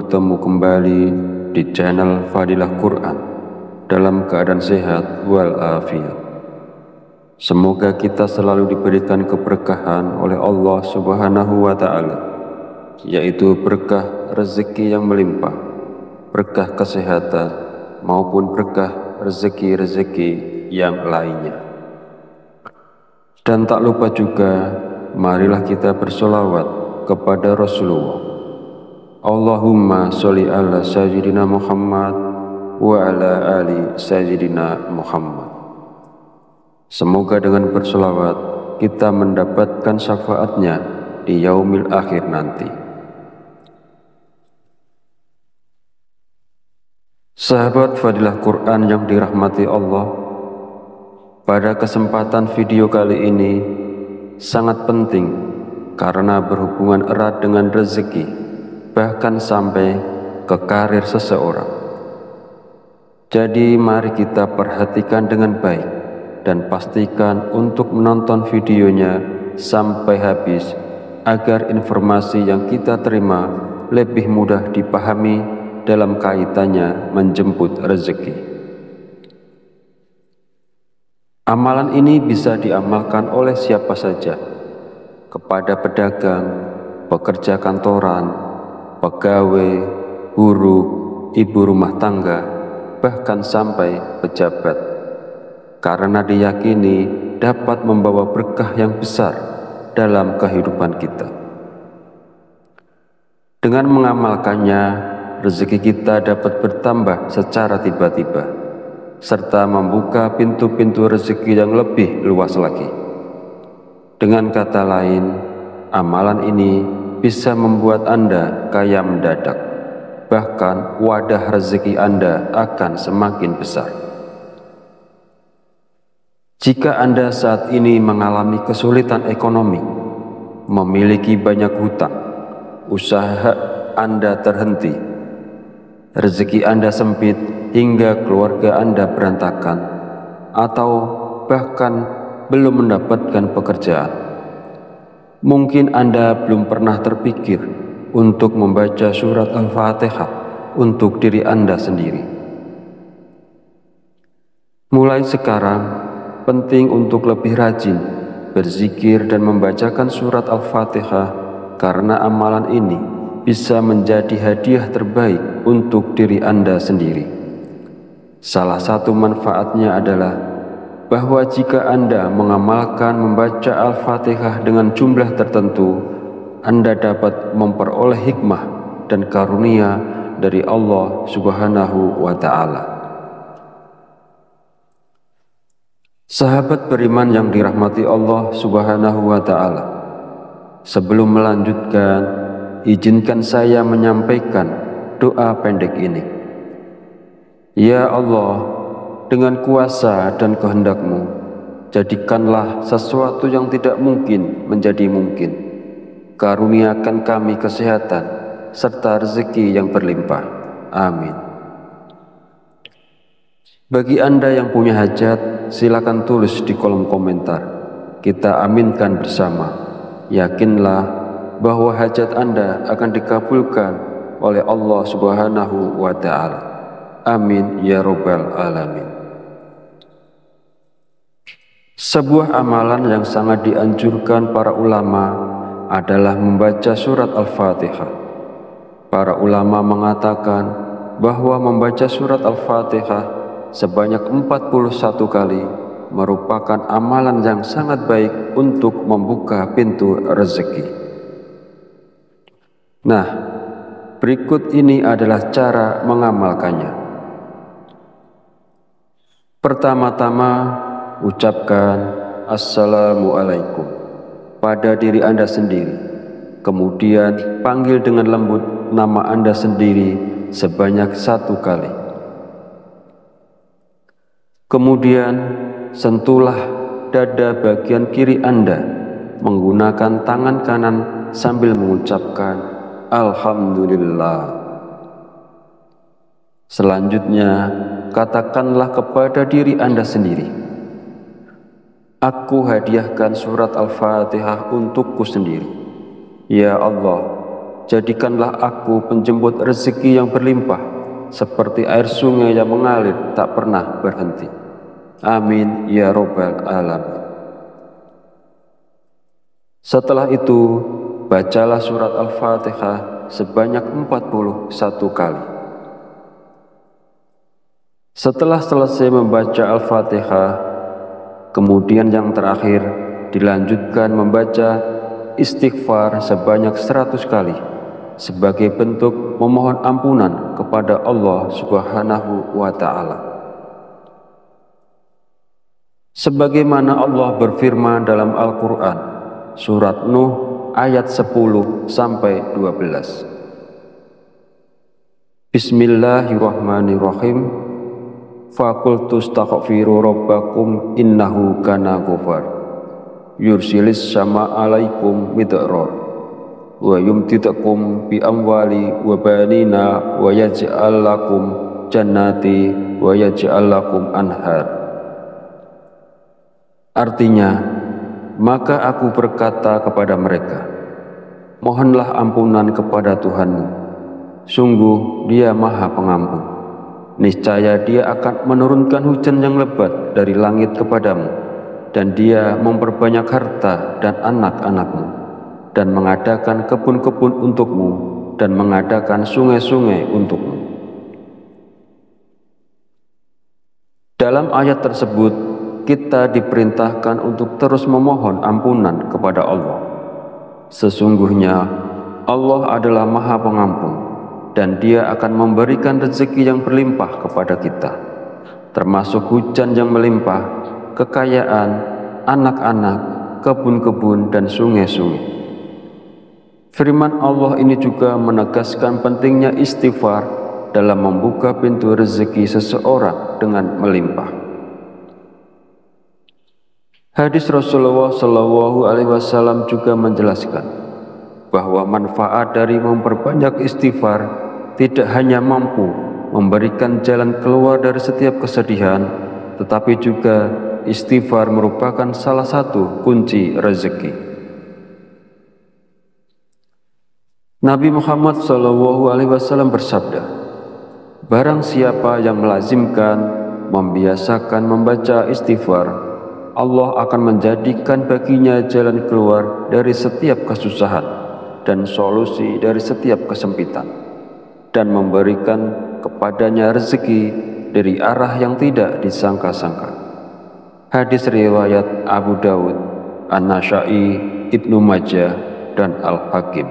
bertemu kembali di channel Fadilah Quran dalam keadaan sehat walafiat. Semoga kita selalu diberikan keberkahan oleh Allah Subhanahu wa Ta'ala, yaitu berkah rezeki yang melimpah, berkah kesehatan maupun berkah rezeki-rezeki yang lainnya. Dan tak lupa juga, marilah kita bersolawat kepada Rasulullah. Allahumma sholli ala sayyidina Muhammad wa ala ali sayyidina Muhammad. Semoga dengan bersolawat kita mendapatkan syafaatnya di yaumil akhir nanti. Sahabat Fadilah Quran yang dirahmati Allah, pada kesempatan video kali ini sangat penting karena berhubungan erat dengan rezeki, bahkan sampai ke karir seseorang. Jadi mari kita perhatikan dengan baik dan pastikan untuk menonton videonya sampai habis agar informasi yang kita terima lebih mudah dipahami dalam kaitannya menjemput rezeki. Amalan ini bisa diamalkan oleh siapa saja, kepada pedagang, pekerja kantoran, pegawai, buruh, ibu rumah tangga, bahkan sampai pejabat, karena diyakini dapat membawa berkah yang besar dalam kehidupan kita. Dengan mengamalkannya, rezeki kita dapat bertambah secara tiba-tiba, serta membuka pintu-pintu rezeki yang lebih luas lagi. Dengan kata lain, amalan ini bisa membuat Anda kaya mendadak, bahkan wadah rezeki Anda akan semakin besar. Jika Anda saat ini mengalami kesulitan ekonomi, memiliki banyak hutang, usaha Anda terhenti, rezeki Anda sempit hingga keluarga Anda berantakan, atau bahkan belum mendapatkan pekerjaan, mungkin Anda belum pernah terpikir untuk membaca surat Al-Fatihah untuk diri Anda sendiri. Mulai sekarang, penting untuk lebih rajin berzikir dan membacakan surat Al-Fatihah, karena amalan ini bisa menjadi hadiah terbaik untuk diri Anda sendiri. Salah satu manfaatnya adalah bahwa jika Anda mengamalkan membaca Al-Fatihah dengan jumlah tertentu, Anda dapat memperoleh hikmah dan karunia dari Allah Subhanahu wa Ta'ala. Sahabat beriman yang dirahmati Allah Subhanahu wa Ta'ala, sebelum melanjutkan, izinkan saya menyampaikan doa pendek ini. Ya Allah, dengan kuasa dan kehendak-Mu, jadikanlah sesuatu yang tidak mungkin menjadi mungkin. Karuniakan kami kesehatan serta rezeki yang berlimpah. Amin. Bagi Anda yang punya hajat, silakan tulis di kolom komentar. Kita aminkan bersama. Yakinlah bahwa hajat Anda akan dikabulkan oleh Allah Subhanahu wa Ta'ala. Amin ya Rabbal Alamin. Sebuah amalan yang sangat dianjurkan para ulama adalah membaca surat Al-Fatihah. Para ulama mengatakan bahwa membaca surat Al-Fatihah sebanyak 41 kali merupakan amalan yang sangat baik untuk membuka pintu rezeki. Nah, berikut ini adalah cara mengamalkannya. Pertama-tama, ucapkan Assalamualaikum pada diri Anda sendiri. Kemudian panggil dengan lembut nama Anda sendiri sebanyak 1 kali. Kemudian sentuhlah dada bagian kiri Anda menggunakan tangan kanan sambil mengucapkan Alhamdulillah. Selanjutnya, katakanlah kepada diri Anda sendiri, aku hadiahkan surat Al-Fatihah untukku sendiri. Ya Allah, jadikanlah aku penjemput rezeki yang berlimpah, seperti air sungai yang mengalir tak pernah berhenti. Amin ya Rabbal Alamin. Setelah itu, bacalah surat Al-Fatihah sebanyak 41 kali. Setelah selesai membaca Al-Fatihah, kemudian yang terakhir dilanjutkan membaca istighfar sebanyak 100 kali sebagai bentuk memohon ampunan kepada Allah Subhanahu wa Ta'ala. Sebagaimana Allah berfirman dalam Al-Quran, surat Nuh ayat 10-12. Bismillahirrahmanirrahim. Faqultu astaghfiru rabbakum innahu kana ghafar yursilis sama alaikum midrar wa yumtidakum bi amwali wa banina wa yaj'al lakum jannati wa yaj'al lakum anhar. Artinya, maka aku berkata kepada mereka, mohonlah ampunan kepada Tuhanmu, sungguh Dia Maha Pengampun. Niscaya Dia akan menurunkan hujan yang lebat dari langit kepadamu, dan Dia memperbanyak harta dan anak-anakmu, dan mengadakan kebun-kebun untukmu, dan mengadakan sungai-sungai untukmu. Dalam ayat tersebut, kita diperintahkan untuk terus memohon ampunan kepada Allah. Sesungguhnya Allah adalah Maha Pengampun, dan Dia akan memberikan rezeki yang berlimpah kepada kita, termasuk hujan yang melimpah, kekayaan, anak-anak, kebun-kebun, dan sungai-sungai. Firman Allah ini juga menegaskan pentingnya istighfar dalam membuka pintu rezeki seseorang dengan melimpah. Hadis Rasulullah SAW juga menjelaskan bahwa manfaat dari memperbanyak istighfar tidak hanya mampu memberikan jalan keluar dari setiap kesedihan, tetapi juga istighfar merupakan salah satu kunci rezeki. Nabi Muhammad SAW bersabda, barang siapa yang melazimkan, membiasakan membaca istighfar, Allah akan menjadikan baginya jalan keluar dari setiap kesusahan dan solusi dari setiap kesempitan, dan memberikan kepadanya rezeki dari arah yang tidak disangka-sangka. Hadis riwayat Abu Dawud, An-Nasa'i, Ibnu Majah, dan Al-Hakim.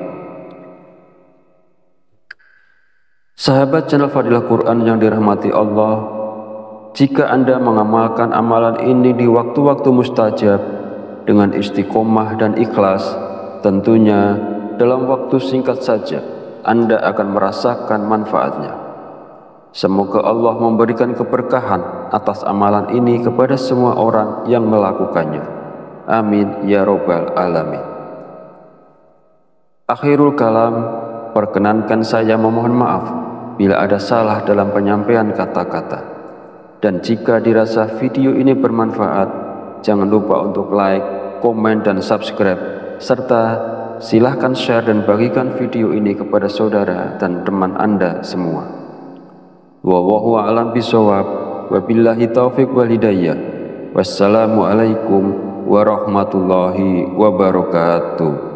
Sahabat channel Fadilah Quran yang dirahmati Allah, jika Anda mengamalkan amalan ini di waktu-waktu mustajab dengan istiqomah dan ikhlas, tentunya dalam waktu singkat saja Anda akan merasakan manfaatnya. Semoga Allah memberikan keberkahan atas amalan ini kepada semua orang yang melakukannya. Amin ya Rabbal Alamin. Akhirul kalam, perkenankan saya memohon maaf bila ada salah dalam penyampaian kata-kata. Dan jika dirasa video ini bermanfaat, jangan lupa untuk like, komen, dan subscribe, serta silahkan share dan bagikan video ini kepada saudara dan teman Anda semua. Wallahu a'lam bishawab, wabillahi taufiq wal hidayah. Wassalamualaikum warahmatullahi wabarakatuh.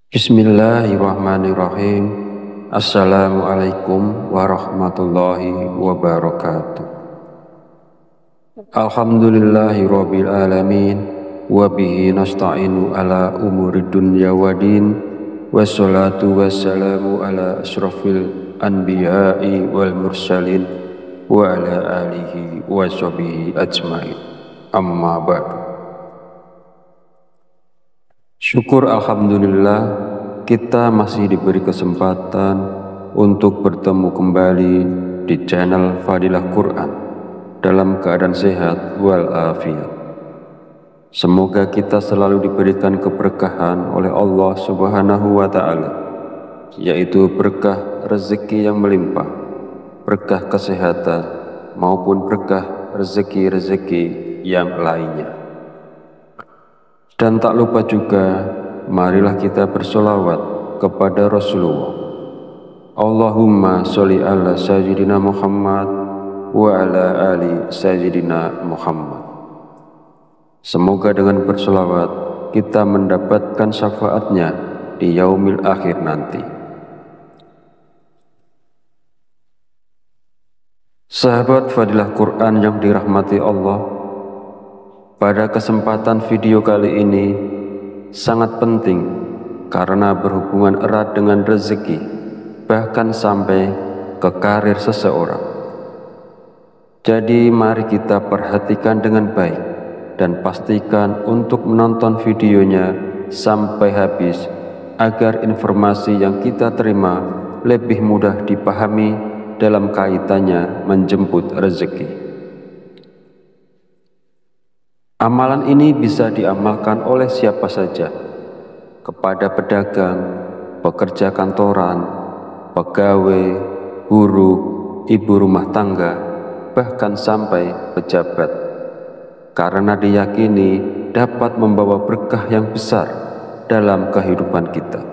Bismillahirrahmanirrahim. Assalamualaikum warahmatullahi wabarakatuh. Alhamdulillahi rabbil alamin, wa bihi nasta'inu ala umuri dunya waddin, wassalatu wassalamu ala asyrafil anbiya'i wal mursalin wa ala alihi wa sahbihi ajmain. Amma ba'du. Syukur alhamdulillah, kita masih diberi kesempatan untuk bertemu kembali di channel Fadilah Quran dalam keadaan sehat walafiat. Semoga kita selalu diberikan keberkahan oleh Allah Subhanahu wa Ta'ala, yaitu berkah rezeki yang melimpah, berkah kesehatan, maupun berkah rezeki-rezeki yang lainnya. Dan tak lupa juga, marilah kita bersolawat kepada Rasulullah. Allahumma sholli ala sayyidina Muhammad wa ala ali sayyidina Muhammad. Semoga dengan bersolawat kita mendapatkan syafaatnya di yaumil akhir nanti. Sahabat Fadilah Quran yang dirahmati Allah, pada kesempatan video kali ini sangat penting karena berhubungan erat dengan rezeki, bahkan sampai ke karir seseorang. Jadi mari kita perhatikan dengan baik dan pastikan untuk menonton videonya sampai habis agar informasi yang kita terima lebih mudah dipahami dalam kaitannya menjemput rezeki. Amalan ini bisa diamalkan oleh siapa saja, kepada pedagang, pekerja kantoran, pegawai, guru, ibu rumah tangga, bahkan sampai pejabat, karena diyakini dapat membawa berkah yang besar dalam kehidupan kita.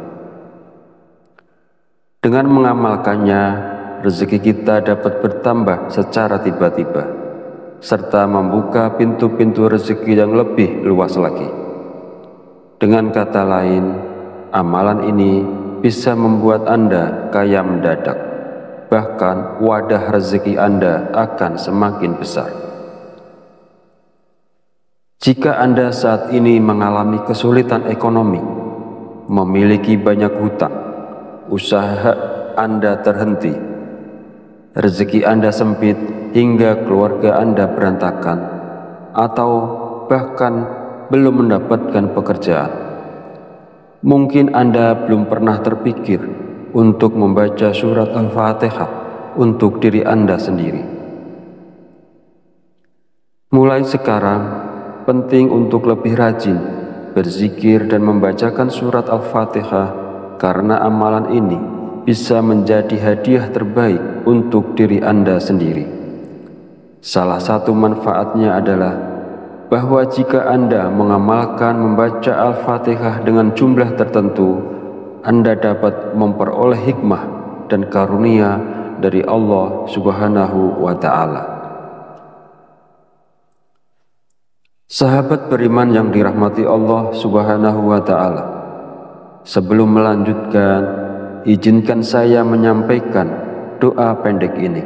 Dengan mengamalkannya, rezeki kita dapat bertambah secara tiba-tiba, serta membuka pintu-pintu rezeki yang lebih luas lagi. Dengan kata lain, amalan ini bisa membuat Anda kaya mendadak, bahkan wadah rezeki Anda akan semakin besar. Jika Anda saat ini mengalami kesulitan ekonomi, memiliki banyak hutang, usaha Anda terhenti, rezeki Anda sempit hingga keluarga Anda berantakan, atau bahkan belum mendapatkan pekerjaan, mungkin Anda belum pernah terpikir untuk membaca surat Al-Fatihah untuk diri Anda sendiri. Mulai sekarang, penting untuk lebih rajin berzikir dan membacakan surat Al-Fatihah, karena amalan ini bisa menjadi hadiah terbaik untuk diri Anda sendiri. Salah satu manfaatnya adalah bahwa jika Anda mengamalkan membaca Al-Fatihah dengan jumlah tertentu, Anda dapat memperoleh hikmah dan karunia dari Allah Subhanahu wa Ta'ala. Sahabat beriman yang dirahmati Allah Subhanahu wa Ta'ala, sebelum melanjutkan, izinkan saya menyampaikan doa pendek ini.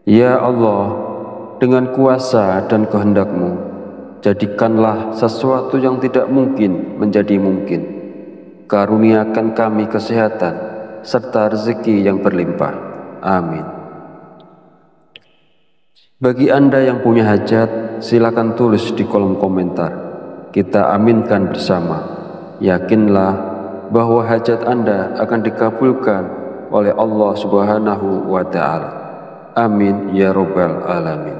Ya Allah, dengan kuasa dan kehendak-Mu, jadikanlah sesuatu yang tidak mungkin menjadi mungkin. Karuniakan kami kesehatan serta rezeki yang berlimpah. Amin. Bagi Anda yang punya hajat, silakan tulis di kolom komentar. Kita aminkan bersama. Yakinlah bahwa hajat Anda akan dikabulkan oleh Allah Subhanahu wa Ta'ala. Amin ya Rabbal Alamin.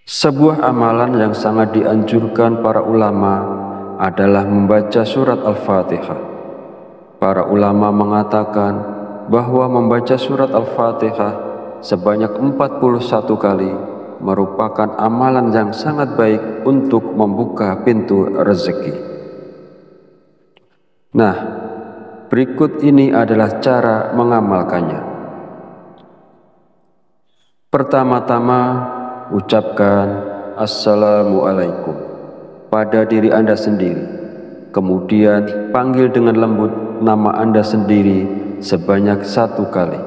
Sebuah amalan yang sangat dianjurkan para ulama adalah membaca surat Al-Fatihah. Para ulama mengatakan bahwa membaca surat Al-Fatihah sebanyak 41 kali merupakan amalan yang sangat baik untuk membuka pintu rezeki. Nah, berikut ini adalah cara mengamalkannya. Pertama-tama, ucapkan Assalamualaikum pada diri Anda sendiri. Kemudian panggil dengan lembut nama Anda sendiri sebanyak 1 kali.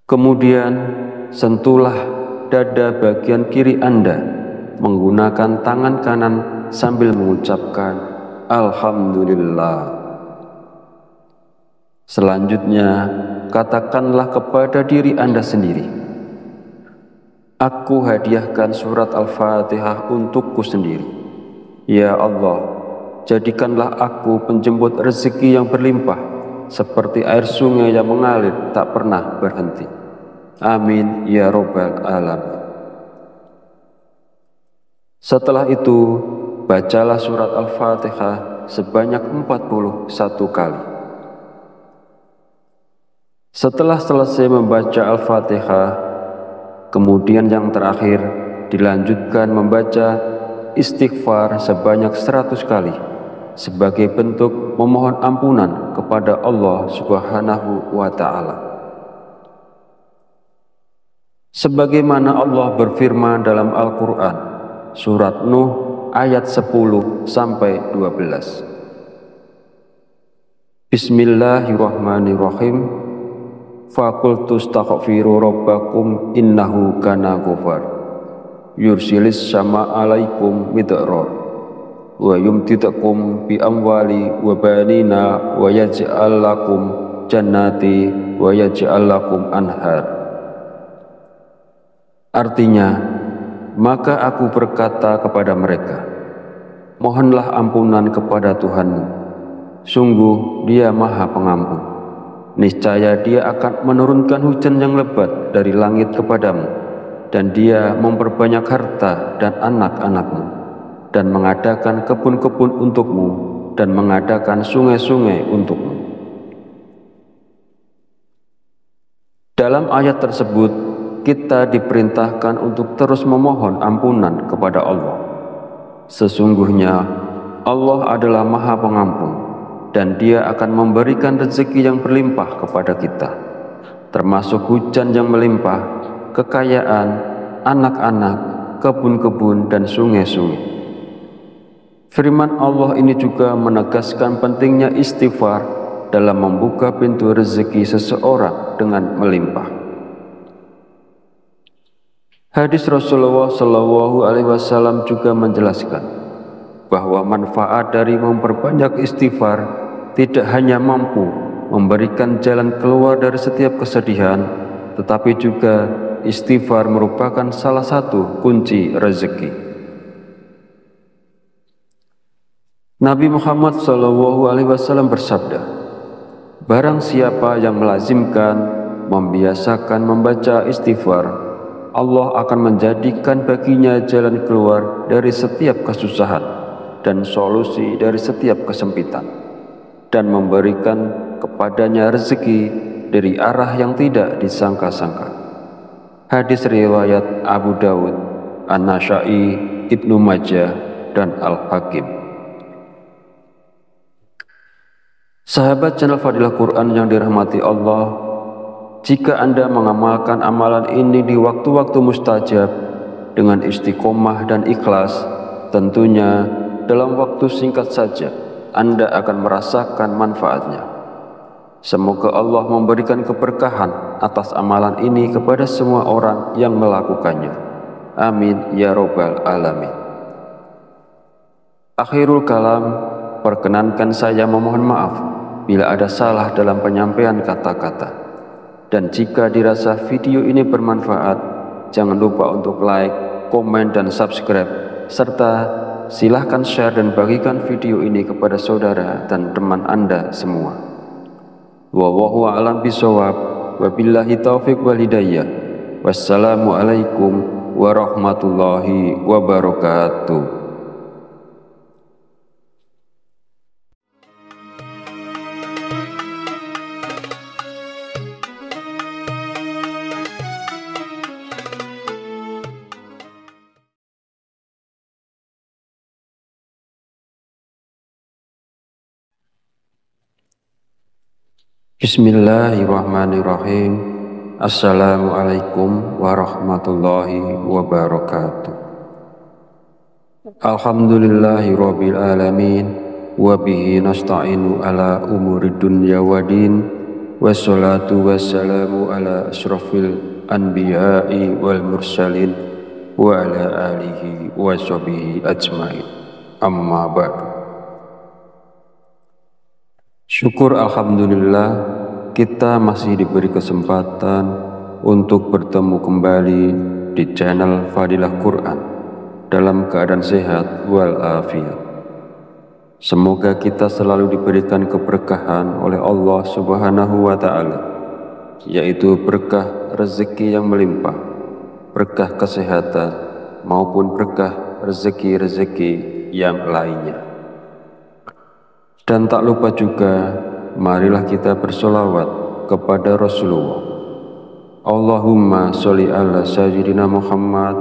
Kemudian sentuhlah dada bagian kiri Anda menggunakan tangan kanan sambil mengucapkan Alhamdulillah. Selanjutnya, katakanlah kepada diri Anda sendiri, aku hadiahkan surat Al-Fatihah untukku sendiri. Ya Allah, jadikanlah aku penjemput rezeki yang berlimpah, seperti air sungai yang mengalir tak pernah berhenti. Amin ya Rabbal Alamin. Setelah itu, bacalah surat Al-Fatihah sebanyak 41 kali. Setelah selesai membaca Al-Fatihah, kemudian yang terakhir dilanjutkan membaca istighfar sebanyak 100 kali sebagai bentuk memohon ampunan kepada Allah Subhanahu wa Ta'ala. Sebagaimana Allah berfirman dalam Al-Quran, surat Nuh ayat 10-12. Bismillahirrahmanirrahim. Faqultu astaghfiru rabbakum innahu kana ghafar yursilis sama alaikum midrar wa yumtidakum bi amwali wa banina wa yaj'al lakum jannati wa yaj'al lakum anhar. Artinya, maka aku berkata kepada mereka, mohonlah ampunan kepada Tuhanmu, sungguh Dia Maha Pengampun. Niscaya Dia akan menurunkan hujan yang lebat dari langit kepadamu, dan Dia memperbanyak harta dan anak-anakmu, dan mengadakan kebun-kebun untukmu, dan mengadakan sungai-sungai untukmu. Dalam ayat tersebut, kita diperintahkan untuk terus memohon ampunan kepada Allah. Sesungguhnya Allah adalah Maha Pengampun, dan Dia akan memberikan rezeki yang berlimpah kepada kita, termasuk hujan yang melimpah, kekayaan, anak-anak, kebun-kebun, dan sungai-sungai. Firman Allah ini juga menegaskan pentingnya istighfar dalam membuka pintu rezeki seseorang dengan melimpah. Hadis Rasulullah SAW juga menjelaskan bahwa manfaat dari memperbanyak istighfar tidak hanya mampu memberikan jalan keluar dari setiap kesedihan, tetapi juga istighfar merupakan salah satu kunci rezeki. Nabi Muhammad SAW bersabda, barang siapa yang melazimkan, membiasakan membaca istighfar, Allah akan menjadikan baginya jalan keluar dari setiap kesusahan dan solusi dari setiap kesempitan, dan memberikan kepadanya rezeki dari arah yang tidak disangka-sangka. Hadis riwayat Abu Dawud, An-Nasa'i, Ibnu Majah, dan Al-Hakim. Sahabat channel Fadilah Quran yang dirahmati Allah, jika Anda mengamalkan amalan ini di waktu-waktu mustajab dengan istiqomah dan ikhlas, tentunya dalam waktu singkat saja Anda akan merasakan manfaatnya. Semoga Allah memberikan keberkahan atas amalan ini kepada semua orang yang melakukannya. Amin ya robbal alamin. Akhirul kalam, perkenankan saya memohon maaf bila ada salah dalam penyampaian kata-kata. Dan jika dirasa video ini bermanfaat, jangan lupa untuk like, komen, dan subscribe, serta silahkan share dan bagikan video ini kepada saudara dan teman Anda semua. Wallahu a'lam bishawab, wabillahi taufiq wal hidayah. Wassalamualaikum warahmatullahi wabarakatuh. Bismillahirrahmanirrahim. Assalamualaikum warahmatullahi wabarakatuh. Alhamdulillahi rabbil alamin, wa bihi nasta'inu ala umuri dunya wa din, wassalatu wassalamu ala asyrafil anbiya'i wal mursalin wa ala alihi wa sahbihi ajmain. Amma ba'du. Syukur alhamdulillah, kita masih diberi kesempatan untuk bertemu kembali di channel Fadilah Quran dalam keadaan sehat walafiat. Semoga kita selalu diberikan keberkahan oleh Allah Subhanahu wa Ta'ala, yaitu berkah rezeki yang melimpah, berkah kesehatan, maupun berkah rezeki-rezeki yang lainnya. Dan tak lupa juga, marilah kita bersolawat kepada Rasulullah. Allahumma sholli ala sayyidina Muhammad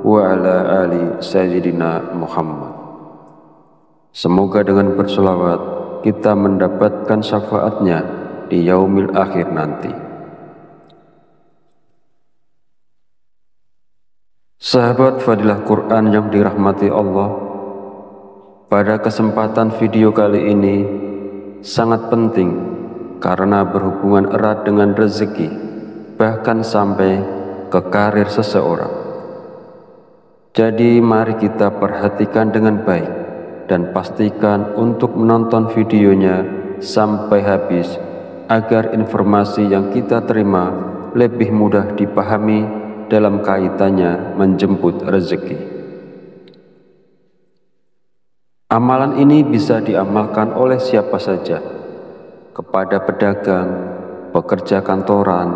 wa ala ali sayyidina Muhammad. Semoga dengan bersolawat kita mendapatkan syafaatnya di yaumil akhir nanti. Sahabat Fadilah Quran yang dirahmati Allah, pada kesempatan video kali ini sangat penting karena berhubungan erat dengan rezeki, bahkan sampai ke karir seseorang. Jadi mari kita perhatikan dengan baik dan pastikan untuk menonton videonya sampai habis agar informasi yang kita terima lebih mudah dipahami dalam kaitannya menjemput rezeki. Amalan ini bisa diamalkan oleh siapa saja, kepada pedagang, pekerja kantoran,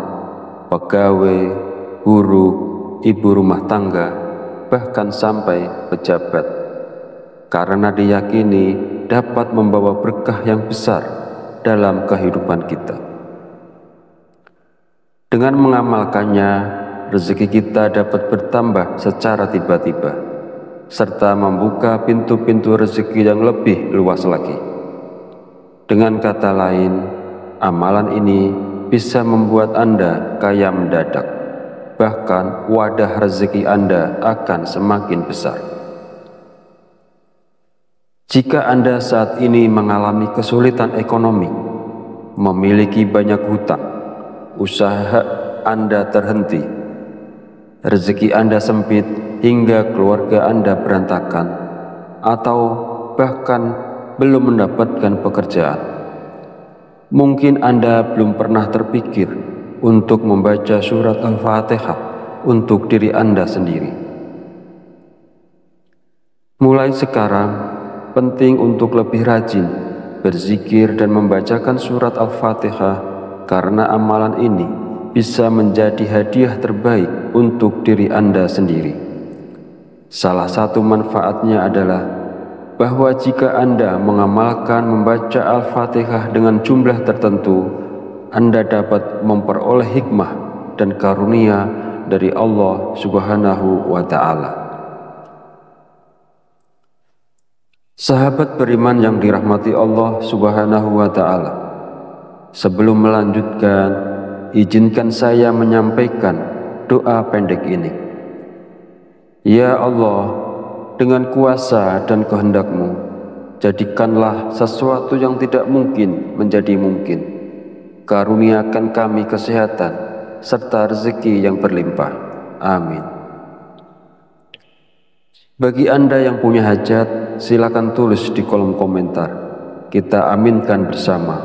pegawai, guru, ibu rumah tangga, bahkan sampai pejabat, karena diyakini dapat membawa berkah yang besar dalam kehidupan kita. Dengan mengamalkannya, rezeki kita dapat bertambah secara tiba-tiba, serta membuka pintu-pintu rezeki yang lebih luas lagi. Dengan kata lain, amalan ini bisa membuat Anda kaya mendadak, bahkan wadah rezeki Anda akan semakin besar. Jika Anda saat ini mengalami kesulitan ekonomi, memiliki banyak hutang, usaha Anda terhenti, rezeki Anda sempit hingga keluarga Anda berantakan, atau bahkan belum mendapatkan pekerjaan, mungkin Anda belum pernah terpikir untuk membaca surat Al-Fatihah untuk diri Anda sendiri. Mulai sekarang, penting untuk lebih rajin berzikir dan membacakan surat Al-Fatihah, karena amalan ini bisa menjadi hadiah terbaik untuk diri Anda sendiri. Salah satu manfaatnya adalah bahwa jika Anda mengamalkan membaca Al-Fatihah dengan jumlah tertentu, Anda dapat memperoleh hikmah dan karunia dari Allah Subhanahu wa Ta'ala. Sahabat beriman yang dirahmati Allah Subhanahu wa Ta'ala, sebelum melanjutkan, izinkan saya menyampaikan doa pendek ini. Ya Allah, dengan kuasa dan kehendak-Mu, jadikanlah sesuatu yang tidak mungkin menjadi mungkin. Karuniakan kami kesehatan serta rezeki yang berlimpah. Amin. Bagi Anda yang punya hajat, silakan tulis di kolom komentar. Kita aminkan bersama.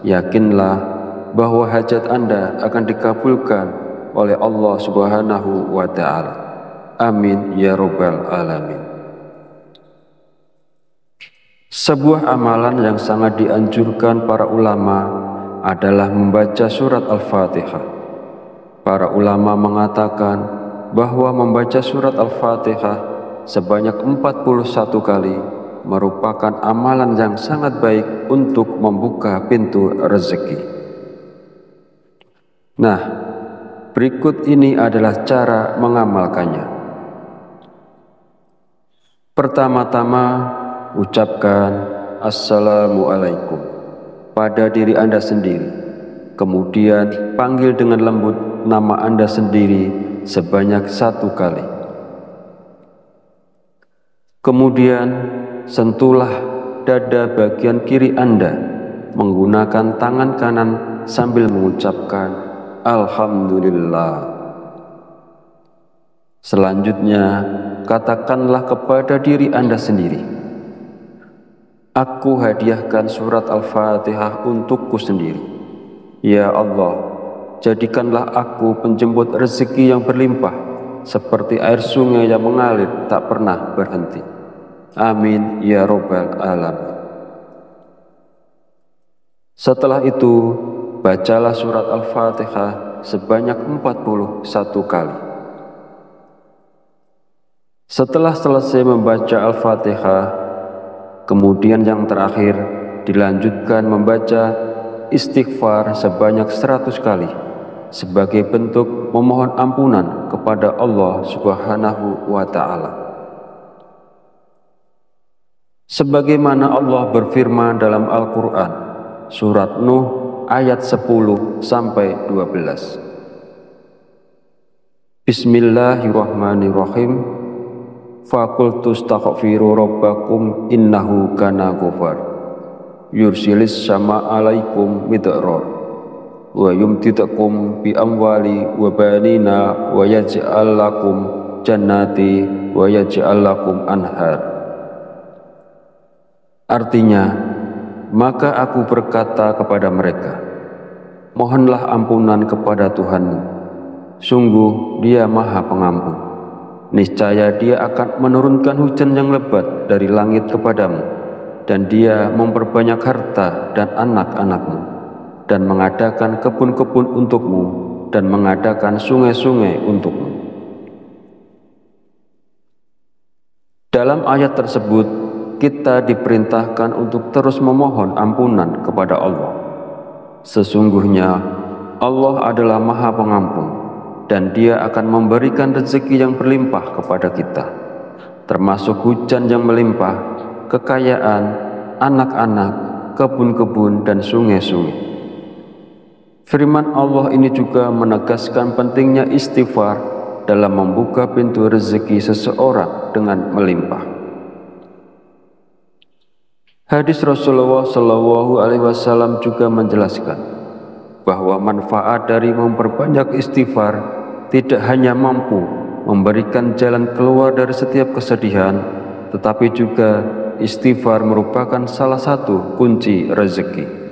Yakinlah bahwa hajat Anda akan dikabulkan oleh Allah Subhanahu wa Ta'ala. Amin ya Rabbal Alamin. Sebuah amalan yang sangat dianjurkan para ulama adalah membaca surat Al-Fatihah. Para ulama mengatakan bahwa membaca surat Al-Fatihah sebanyak 41 kali merupakan amalan yang sangat baik untuk membuka pintu rezeki. Nah, berikut ini adalah cara mengamalkannya. Pertama-tama, ucapkan Assalamualaikum pada diri Anda sendiri. Kemudian, panggil dengan lembut nama Anda sendiri sebanyak 1 kali. Kemudian, sentuhlah dada bagian kiri Anda menggunakan tangan kanan sambil mengucapkan Alhamdulillah. Selanjutnya, katakanlah kepada diri Anda sendiri, aku hadiahkan surat Al-Fatihah untukku sendiri. Ya Allah, jadikanlah aku penjemput rezeki yang berlimpah, seperti air sungai yang mengalir tak pernah berhenti. Amin ya Rabbal Alamin. Setelah itu, bacalah surat Al-Fatihah sebanyak 41 kali. Setelah selesai membaca Al-Fatihah, kemudian yang terakhir dilanjutkan membaca istighfar sebanyak 100 kali sebagai bentuk memohon ampunan kepada Allah Subhanahu wa Ta'ala. Sebagaimana Allah berfirman dalam Al-Quran, surat Nuh ayat 10-12. Bismillahirrahmanirrahim. Faqultu astaghfiru rabbakum innahu kana ghafar yursilis sama alaikum midrar wa yumtidakum bi amwali wa banina wa yaj'al lakum jannati wa yaj'al lakum anhar. Artinya, maka aku berkata kepada mereka, mohonlah ampunan kepada Tuhanmu, sungguh Dia Maha Pengampun. Niscaya Dia akan menurunkan hujan yang lebat dari langit kepadamu, dan Dia memperbanyak harta dan anak-anakmu, dan mengadakan kebun-kebun untukmu, dan mengadakan sungai-sungai untukmu. Dalam ayat tersebut, kita diperintahkan untuk terus memohon ampunan kepada Allah. Sesungguhnya Allah adalah Maha Pengampun, dan Dia akan memberikan rezeki yang berlimpah kepada kita, termasuk hujan yang melimpah, kekayaan, anak-anak, kebun-kebun, dan sungai-sungai. Firman Allah ini juga menegaskan pentingnya istighfar dalam membuka pintu rezeki seseorang dengan melimpah. Hadis Rasulullah SAW juga menjelaskan bahwa manfaat dari memperbanyak istighfar tidak hanya mampu memberikan jalan keluar dari setiap kesedihan, tetapi juga istighfar merupakan salah satu kunci rezeki.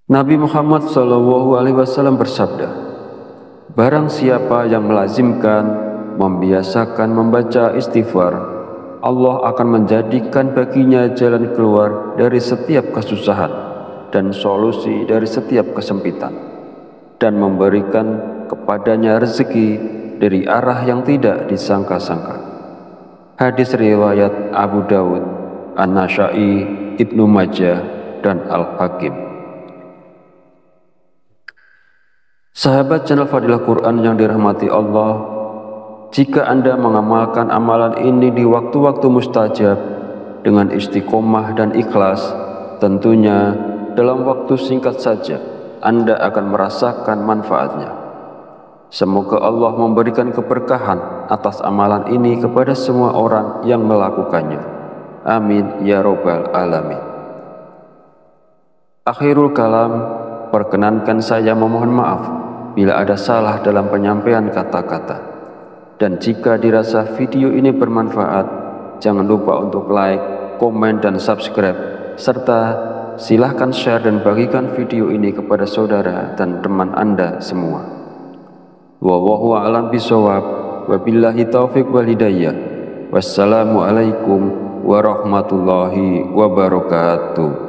Nabi Muhammad SAW bersabda, barang siapa yang melazimkan, membiasakan membaca istighfar, Allah akan menjadikan baginya jalan keluar dari setiap kesusahan dan solusi dari setiap kesempitan, dan memberikan kepadanya rezeki dari arah yang tidak disangka-sangka. Hadis riwayat Abu Dawud, An-Nasa'i, Ibnu Majah, dan Al-Hakim. Sahabat channel Fadilah Quran yang dirahmati Allah, jika Anda mengamalkan amalan ini di waktu-waktu mustajab dengan istiqomah dan ikhlas, tentunya dalam waktu singkat saja Anda akan merasakan manfaatnya. Semoga Allah memberikan keberkahan atas amalan ini kepada semua orang yang melakukannya. Amin ya robbal alamin. Akhirul kalam, perkenankan saya memohon maaf bila ada salah dalam penyampaian kata-kata. Dan jika dirasa video ini bermanfaat, jangan lupa untuk like, komen, dan subscribe, serta silahkan share dan bagikan video ini kepada saudara dan teman Anda semua. Wallahu a'lam bishawab, wabillahi taufiq wal hidayah. Wassalamualaikum warahmatullahi wabarakatuh.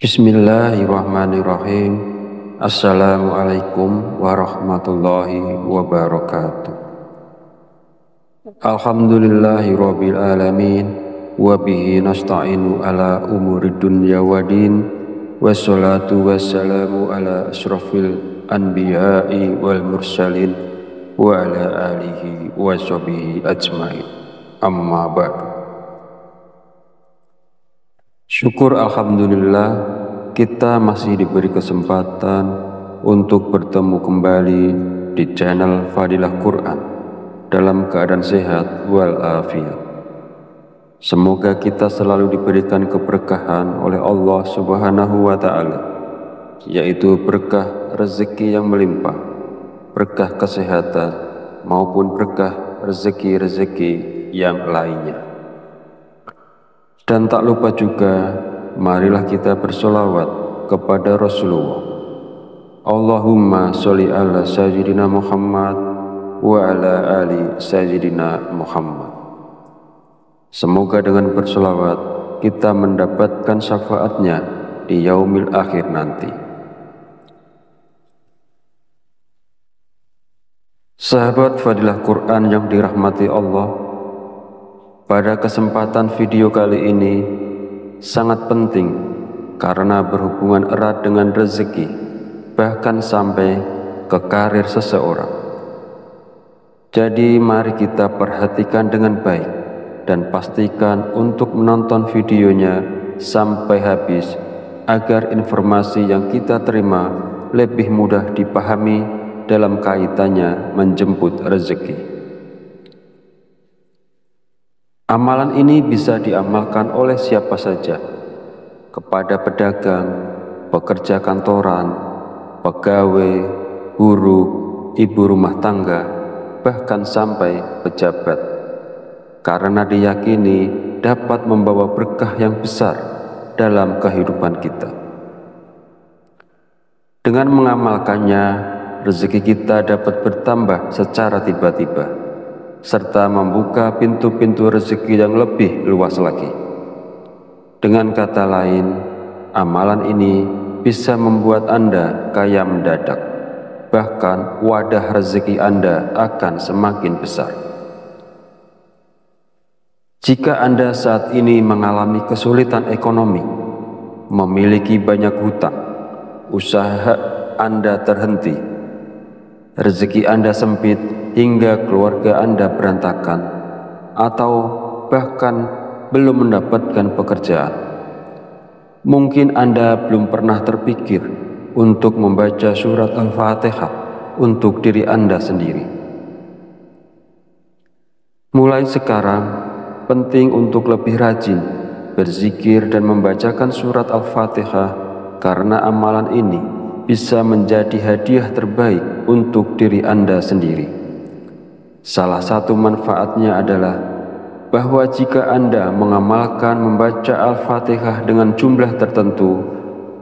Bismillahirrahmanirrahim. Assalamualaikum warahmatullahi wabarakatuh. Alhamdulillahirabbil alamin, wa bihi nasta'inu ala umuri dunya waddin, wassalatu wassalamu ala asrofil anbiya'i wal mursalin wa ala alihi wa sahbihi ajmain. Amma ba'du. Syukur alhamdulillah, kita masih diberi kesempatan untuk bertemu kembali di channel Fadilah Quran dalam keadaan sehat walafiat. Semoga kita selalu diberikan keberkahan oleh Allah Subhanahu wa Ta'ala, yaitu berkah rezeki yang melimpah, berkah kesehatan, maupun berkah rezeki-rezeki yang lainnya. Dan tak lupa juga, marilah kita bersolawat kepada Rasulullah. Allahumma sholli ala sayyidina Muhammad wa ala ali sayyidina Muhammad. Semoga dengan berselawat kita mendapatkan syafaatnya di yaumil akhir nanti. Sahabat fadilah Quran yang dirahmati Allah, pada kesempatan video kali ini sangat penting karena berhubungan erat dengan rezeki, bahkan sampai ke karir seseorang. Jadi mari kita perhatikan dengan baik dan pastikan untuk menonton videonya sampai habis agar informasi yang kita terima lebih mudah dipahami dalam kaitannya menjemput rezeki. Amalan ini bisa diamalkan oleh siapa saja, kepada pedagang, pekerja kantoran, pegawai, guru, ibu rumah tangga, bahkan sampai pejabat, karena diyakini dapat membawa berkah yang besar dalam kehidupan kita. Dengan mengamalkannya, rezeki kita dapat bertambah secara tiba-tiba, serta membuka pintu-pintu rezeki yang lebih luas lagi. Dengan kata lain, amalan ini bisa membuat Anda kaya mendadak, bahkan wadah rezeki Anda akan semakin besar. Jika Anda saat ini mengalami kesulitan ekonomi, memiliki banyak hutang, usaha Anda terhenti, rezeki Anda sempit hingga keluarga Anda berantakan, atau bahkan belum mendapatkan pekerjaan, mungkin Anda belum pernah terpikir untuk membaca surat Al-Fatihah untuk diri Anda sendiri. Mulai sekarang, penting untuk lebih rajin berzikir dan membacakan surat Al-Fatihah, karena amalan ini bisa menjadi hadiah terbaik untuk diri Anda sendiri. Salah satu manfaatnya adalah bahwa jika Anda mengamalkan membaca Al-Fatihah dengan jumlah tertentu,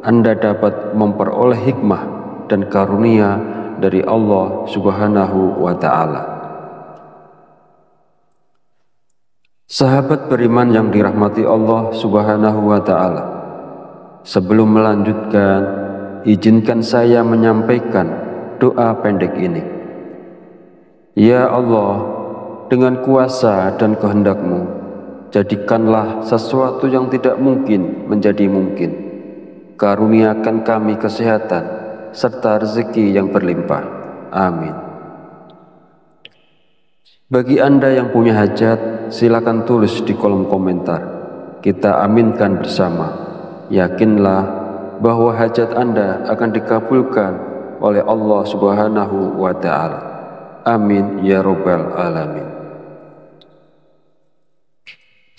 Anda dapat memperoleh hikmah dan karunia dari Allah Subhanahu wa Ta'ala. Sahabat beriman yang dirahmati Allah Subhanahu wa Ta'ala, sebelum melanjutkan, izinkan saya menyampaikan doa pendek ini. Ya Allah, dengan kuasa dan kehendak-Mu, jadikanlah sesuatu yang tidak mungkin menjadi mungkin. Karuniakan kami kesehatan serta rezeki yang berlimpah. Amin. Bagi Anda yang punya hajat, silakan tulis di kolom komentar. Kita aminkan bersama. Yakinlah bahwa hajat Anda akan dikabulkan oleh Allah Subhanahu wa Ta'ala. Amin ya Rabbal Alamin.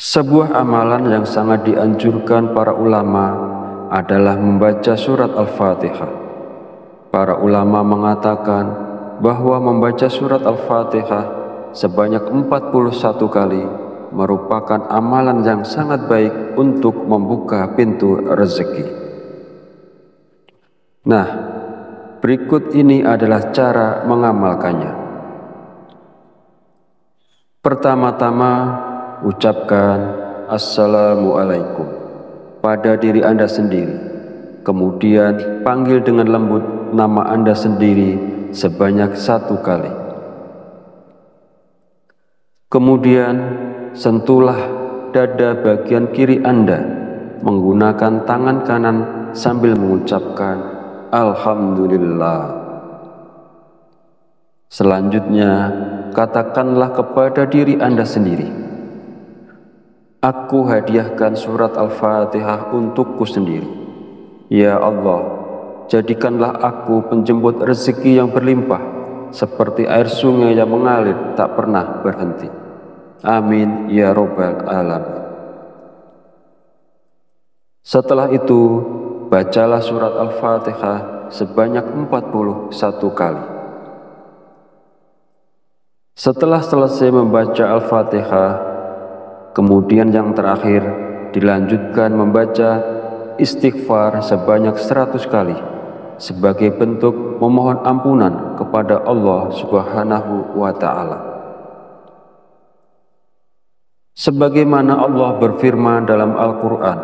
Sebuah amalan yang sangat dianjurkan para ulama adalah membaca surat Al-Fatihah. Para ulama mengatakan bahwa membaca surat Al-Fatihah sebanyak 41 kali merupakan amalan yang sangat baik untuk membuka pintu rezeki. Nah, berikut ini adalah cara mengamalkannya. Pertama-tama, ucapkan Assalamualaikum pada diri Anda sendiri. Kemudian panggil dengan lembut nama Anda sendiri sebanyak 1 kali. Kemudian sentuhlah dada bagian kiri Anda menggunakan tangan kanan sambil mengucapkan Alhamdulillah. Selanjutnya, katakanlah kepada diri Anda sendiri, aku hadiahkan surat Al-Fatihah untukku sendiri. Ya Allah, jadikanlah aku penjemput rezeki yang berlimpah, seperti air sungai yang mengalir tak pernah berhenti. Amin ya Rabbal Alamin. Setelah itu, bacalah surat Al-Fatihah sebanyak 41 kali. Setelah selesai membaca Al-Fatihah, kemudian yang terakhir dilanjutkan membaca beristighfar sebanyak 100 kali sebagai bentuk memohon ampunan kepada Allah Subhanahu wa Ta'ala. Sebagaimana Allah berfirman dalam Al-Quran,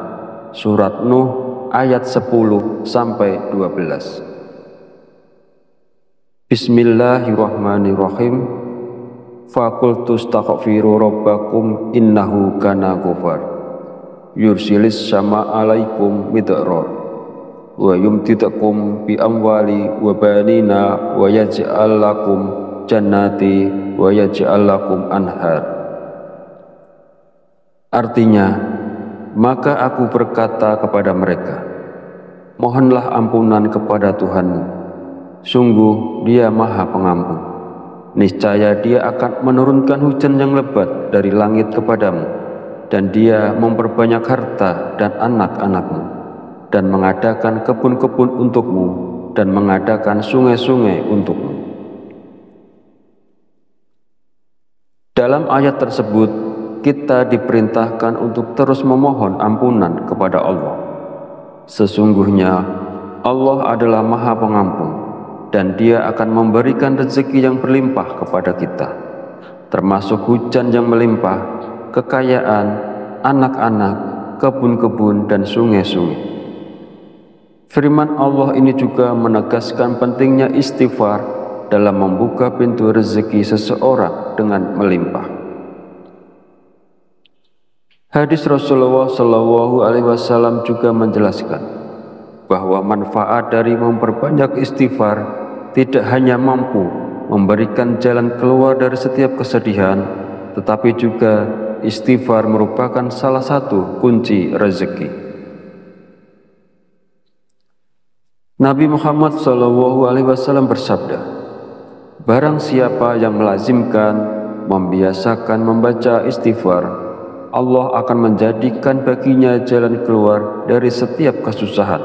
surat Nuh ayat 10 sampai 12. Bismillahirrahmanirrahim. Faqultu astaghfiru rabbakum innahu kana ghafar yursilis sama alaikum midrar wa yumtidakum bi amwali wa banina wa yaj'al lakum jannati wa yaj'al lakum anhar. Artinya, maka aku berkata kepada mereka, mohonlah ampunan kepada Tuhanmu, sungguh Dia Maha Pengampun. Niscaya Dia akan menurunkan hujan yang lebat dari langit kepadamu, dan Dia memperbanyak harta dan anak-anakmu, dan mengadakan kebun-kebun untukmu, dan mengadakan sungai-sungai untukmu. Dalam ayat tersebut, kita diperintahkan untuk terus memohon ampunan kepada Allah. Sesungguhnya Allah adalah Maha Pengampun, dan Dia akan memberikan rezeki yang berlimpah kepada kita, termasuk hujan yang melimpah, kekayaan, anak-anak, kebun-kebun, dan sungai-sungai. Firman Allah ini juga menegaskan pentingnya istighfar dalam membuka pintu rezeki seseorang dengan melimpah. Hadis Rasulullah SAW juga menjelaskan bahwa manfaat dari memperbanyak istighfar tidak hanya mampu memberikan jalan keluar dari setiap kesedihan, tetapi juga istighfar merupakan salah satu kunci rezeki. Nabi Muhammad SAW bersabda, barang siapa yang melazimkan, membiasakan membaca istighfar, Allah akan menjadikan baginya jalan keluar dari setiap kesusahan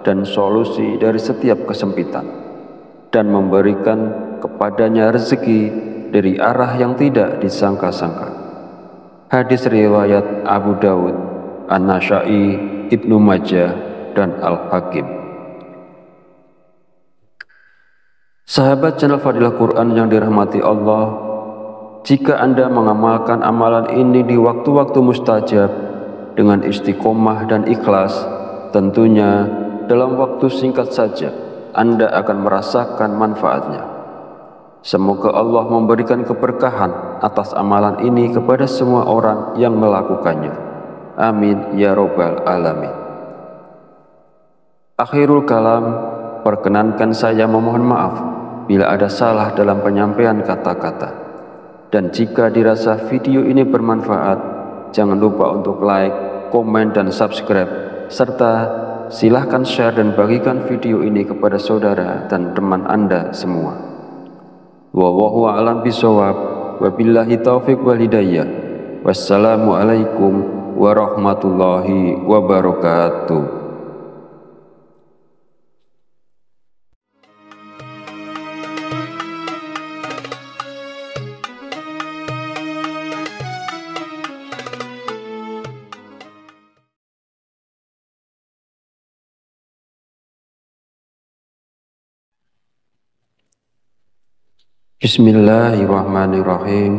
dan solusi dari setiap kesempitan, dan memberikan kepadanya rezeki dari arah yang tidak disangka-sangka. Hadis riwayat Abu Dawud, An-Nasa'i, Ibnu Majah, dan Al-Hakim. Sahabat channel Fadilah Quran yang dirahmati Allah, jika Anda mengamalkan amalan ini di waktu-waktu mustajab dengan istiqomah dan ikhlas, tentunya dalam waktu singkat saja Anda akan merasakan manfaatnya. Semoga Allah memberikan keberkahan atas amalan ini kepada semua orang yang melakukannya. Amin ya robbal alamin. Akhirul kalam, perkenankan saya memohon maaf bila ada salah dalam penyampaian kata-kata. Dan jika dirasa video ini bermanfaat, jangan lupa untuk like, komen, dan subscribe, serta silahkan share dan bagikan video ini kepada saudara dan teman Anda semua. Wallahu a'lam bishawab, wabillahi taufiq wal hidayah. Wassalamualaikum warahmatullahi wabarakatuh. Bismillahirrahmanirrahim.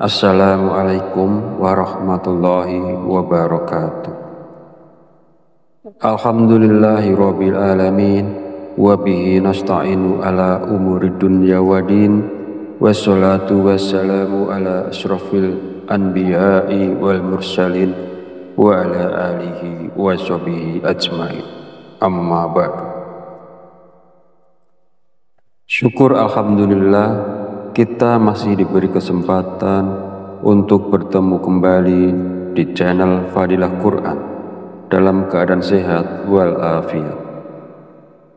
Assalamualaikum warahmatullahi wabarakatuh. Alhamdulillahi rabbil alamin, wa bihi nasta'inu ala umuri dunya wa din, wassalatu wassalamu ala asyrafil anbiya'i wal mursalin wa ala alihi wa sahbihi ajmain. Amma ba'du. Syukur alhamdulillah, kita masih diberi kesempatan untuk bertemu kembali di channel Fadilah Quran dalam keadaan sehat walafiat.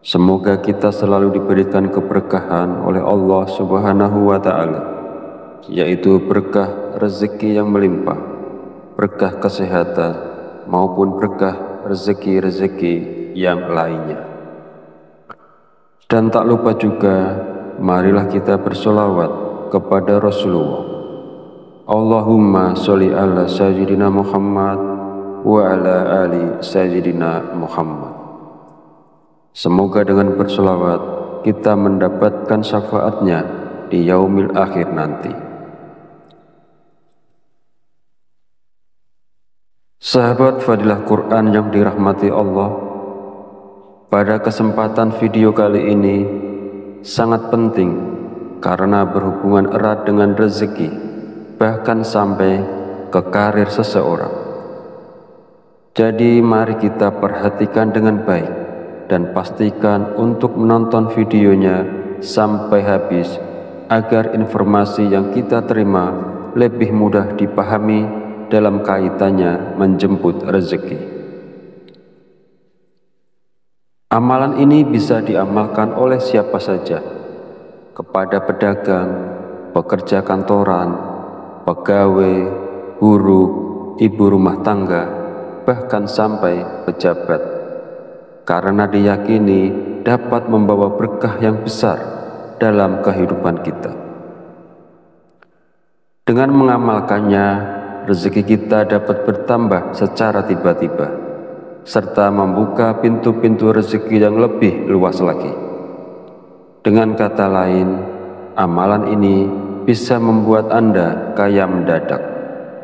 Semoga kita selalu diberikan keberkahan oleh Allah Subhanahu wa Ta'ala, yaitu berkah rezeki yang melimpah, berkah kesehatan, maupun berkah rezeki-rezeki yang lainnya. Dan tak lupa juga, marilah kita bersolawat kepada Rasulullah. Allahumma sholli ala sayyidina Muhammad wa ala ali Sayyidina Muhammad. Semoga dengan berselawat kita mendapatkan syafaatnya di yaumil akhir nanti. Sahabat Fadilah Quran yang dirahmati Allah, pada kesempatan video kali ini sangat penting karena berhubungan erat dengan rezeki, bahkan sampai ke karir seseorang. Jadi mari kita perhatikan dengan baik dan pastikan untuk menonton videonya sampai habis agar informasi yang kita terima lebih mudah dipahami dalam kaitannya menjemput rezeki. Amalan ini bisa diamalkan oleh siapa saja, kepada pedagang, pekerja kantoran, pegawai, guru, ibu rumah tangga, bahkan sampai pejabat, karena diyakini dapat membawa berkah yang besar dalam kehidupan kita. Dengan mengamalkannya, rezeki kita dapat bertambah secara tiba-tiba, serta membuka pintu-pintu rezeki yang lebih luas lagi. Dengan kata lain, amalan ini bisa membuat Anda kaya mendadak,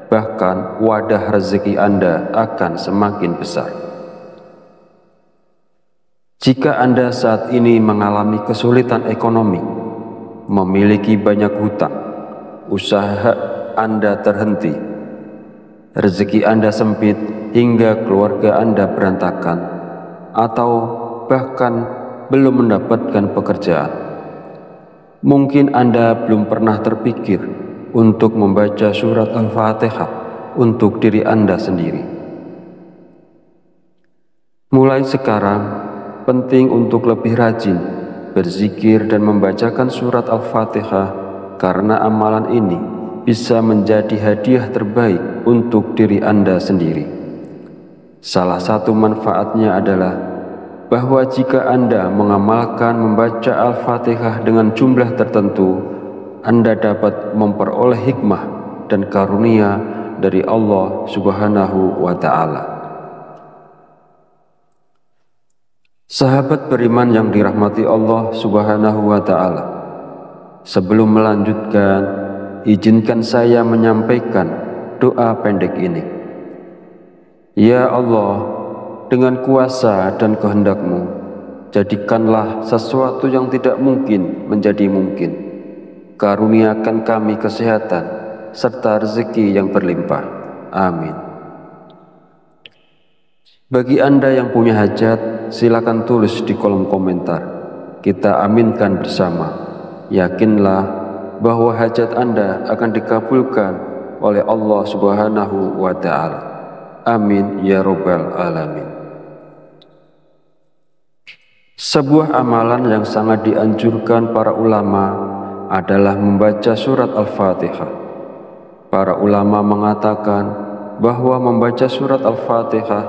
bahkan wadah rezeki Anda akan semakin besar. Jika Anda saat ini mengalami kesulitan ekonomi, memiliki banyak hutang, usaha Anda terhenti, rezeki Anda sempit hingga keluarga Anda berantakan, atau bahkan belum mendapatkan pekerjaan, mungkin Anda belum pernah terpikir untuk membaca surat Al-Fatihah untuk diri Anda sendiri. Mulai sekarang, penting untuk lebih rajin berzikir dan membacakan surat Al-Fatihah, karena amalan ini bisa menjadi hadiah terbaik untuk diri Anda sendiri. Salah satu manfaatnya adalah bahwa jika Anda mengamalkan membaca Al-Fatihah dengan jumlah tertentu, Anda dapat memperoleh hikmah dan karunia dari Allah Subhanahu wa Ta'ala. Sahabat beriman yang dirahmati Allah Subhanahu wa Ta'ala, sebelum melanjutkan, izinkan saya menyampaikan doa pendek ini. Ya Allah, dengan kuasa dan kehendak-Mu, jadikanlah sesuatu yang tidak mungkin menjadi mungkin. Karuniakan kami kesehatan serta rezeki yang berlimpah. Amin. Bagi Anda yang punya hajat, silakan tulis di kolom komentar. Kita aminkan bersama. Yakinlah bahwa hajat Anda akan dikabulkan oleh Allah Subhanahu wa Ta'ala. Amin ya Rabbal Alamin. Sebuah amalan yang sangat dianjurkan para ulama adalah membaca surat Al-Fatihah. Para ulama mengatakan bahwa membaca surat Al-Fatihah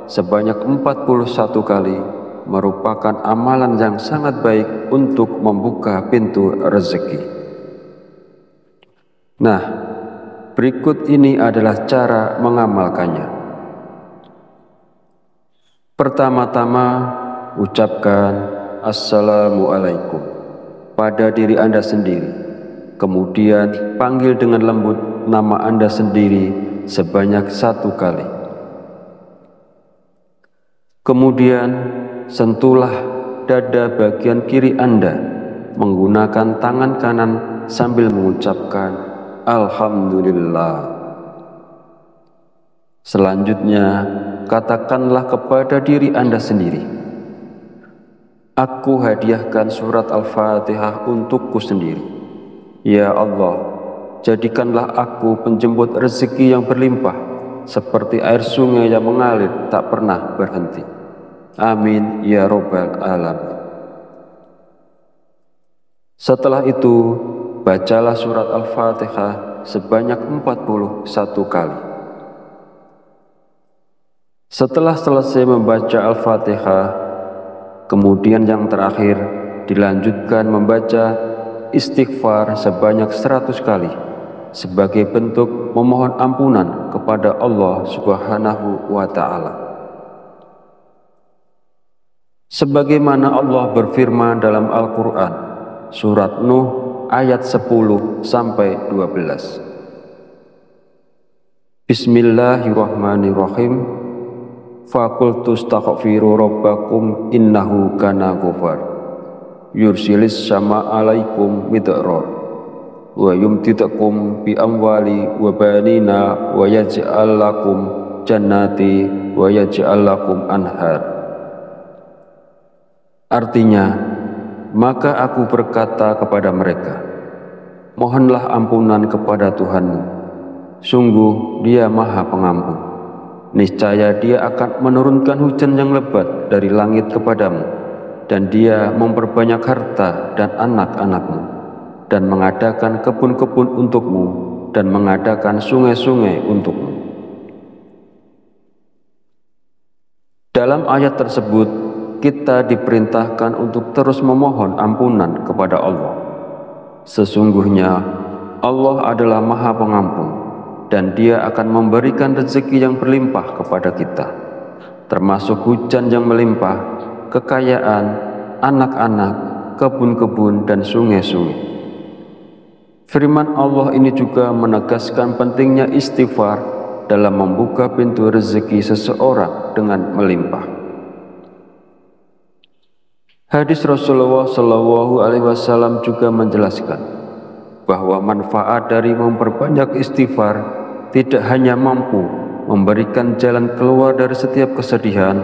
sebanyak 41 kali merupakan amalan yang sangat baik untuk membuka pintu rezeki. Nah, berikut ini adalah cara mengamalkannya. Pertama-tama, ucapkan Assalamualaikum pada diri Anda sendiri. Kemudian panggil dengan lembut nama Anda sendiri sebanyak 1 kali. Kemudian sentuhlah dada bagian kiri Anda menggunakan tangan kanan sambil mengucapkan Alhamdulillah. Selanjutnya, katakanlah kepada diri Anda sendiri, aku hadiahkan surat Al-Fatihah untukku sendiri. Ya Allah, jadikanlah aku penjemput rezeki yang berlimpah, seperti air sungai yang mengalir tak pernah berhenti. Amin ya Rabbal Alamin. Setelah itu, bacalah surat Al-Fatihah sebanyak 41 kali. Setelah selesai membaca Al-Fatihah, kemudian yang terakhir dilanjutkan membaca istighfar sebanyak 100 kali sebagai bentuk memohon ampunan kepada Allah Subhanahu wa Ta'ala. Sebagaimana Allah berfirman dalam Al-Quran, surat Nuh ayat 10-12. Bismillahirrahmanirrahim. Faqultu astaghfiru rabbakum innahu kana ghafar yursilis sama alaikum midrar wa yumtidakum bi amwali wa banina wa yaj'al lakum jannati wa yaj'al lakum anhar. Artinya, maka aku berkata kepada mereka, mohonlah ampunan kepada Tuhanmu, sungguh Dia Maha Pengampun. Niscaya Dia akan menurunkan hujan yang lebat dari langit kepadamu, dan Dia memperbanyak harta dan anak-anakmu, dan mengadakan kebun-kebun untukmu, dan mengadakan sungai-sungai untukmu. Dalam ayat tersebut, kita diperintahkan untuk terus memohon ampunan kepada Allah. Sesungguhnya Allah adalah Maha Pengampun, dan Dia akan memberikan rezeki yang berlimpah kepada kita, termasuk hujan yang melimpah, kekayaan, anak-anak, kebun-kebun, dan sungai-sungai. Firman Allah ini juga menegaskan pentingnya istighfar dalam membuka pintu rezeki seseorang dengan melimpah. Hadis Rasulullah SAW juga menjelaskan bahwa manfaat dari memperbanyak istighfar tidak hanya mampu memberikan jalan keluar dari setiap kesedihan,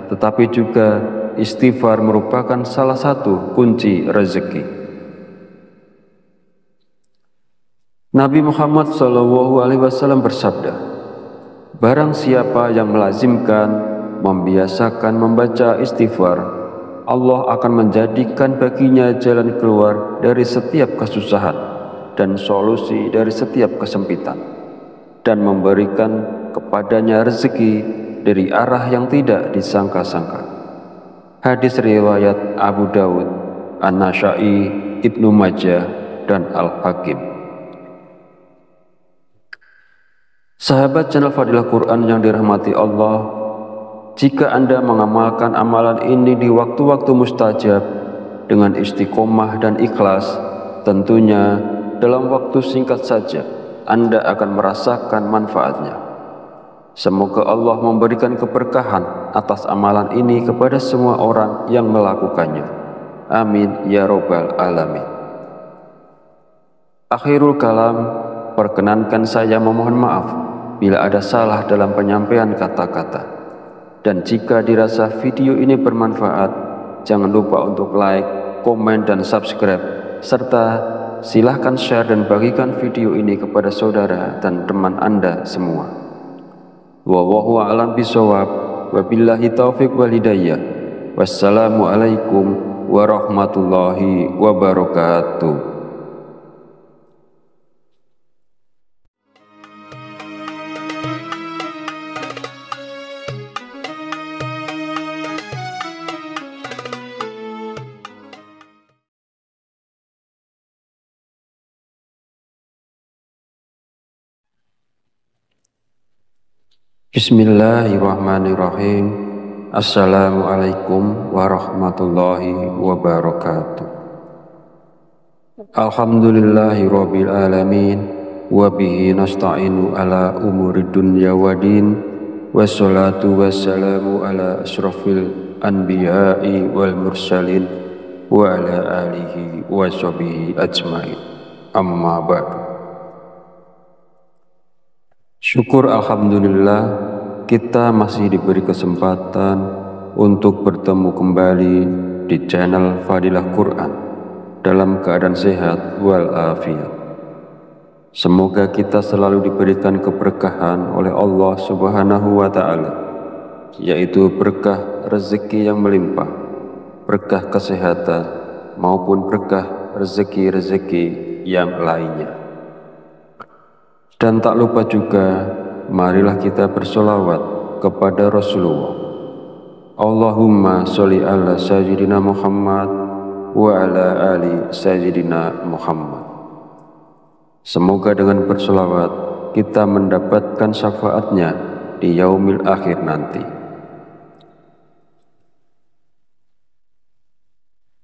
tetapi juga istighfar merupakan salah satu kunci rezeki. Nabi Muhammad SAW bersabda, barang siapa yang melazimkan, membiasakan membaca istighfar, Allah akan menjadikan baginya jalan keluar dari setiap kesusahan dan solusi dari setiap kesempitan, dan memberikan kepadanya rezeki dari arah yang tidak disangka-sangka. Hadis riwayat Abu Dawud, An-Nasa'i, Ibnu Majah, dan Al-Hakim. Sahabat channel Fadilah Quran yang dirahmati Allah, jika Anda mengamalkan amalan ini di waktu-waktu mustajab dengan istiqomah dan ikhlas, tentunya dalam waktu singkat saja Anda akan merasakan manfaatnya. Semoga Allah memberikan keberkahan atas amalan ini kepada semua orang yang melakukannya. Amin ya Rabbal Alamin. Akhirul kalam, perkenankan saya memohon maaf bila ada salah dalam penyampaian kata-kata. Dan jika dirasa video ini bermanfaat, jangan lupa untuk like, komen, dan subscribe, serta silahkan share dan bagikan video ini kepada saudara dan teman Anda semua. Wallahu a'lam bishawab, wabillahi taufiq wal hidayah. Wassalamualaikum warahmatullahi wabarakatuh. Bismillahirrahmanirrahim. Assalamualaikum warahmatullahi wabarakatuh. Alhamdulillahi rabbil alamin, wa bihi nasta'inu ala umuri dunya wa din, wassalatu wassalamu ala asyrafil anbiya'i wal mursalin wa ala alihi wa sahbihi ajmain. Amma ba'du. Syukur alhamdulillah, kita masih diberi kesempatan untuk bertemu kembali di channel Fadilah Quran dalam keadaan sehat walafiat. Semoga kita selalu diberikan keberkahan oleh Allah Subhanahu wa Ta'ala, yaitu berkah rezeki yang melimpah, berkah kesehatan, maupun berkah rezeki-rezeki yang lainnya. Dan tak lupa juga, marilah kita bersolawat kepada Rasulullah. Allahumma sholli ala sayyidina Muhammad wa ala ali sayyidina Muhammad. Semoga dengan bersolawat kita mendapatkan syafaatnya di yaumil akhir nanti.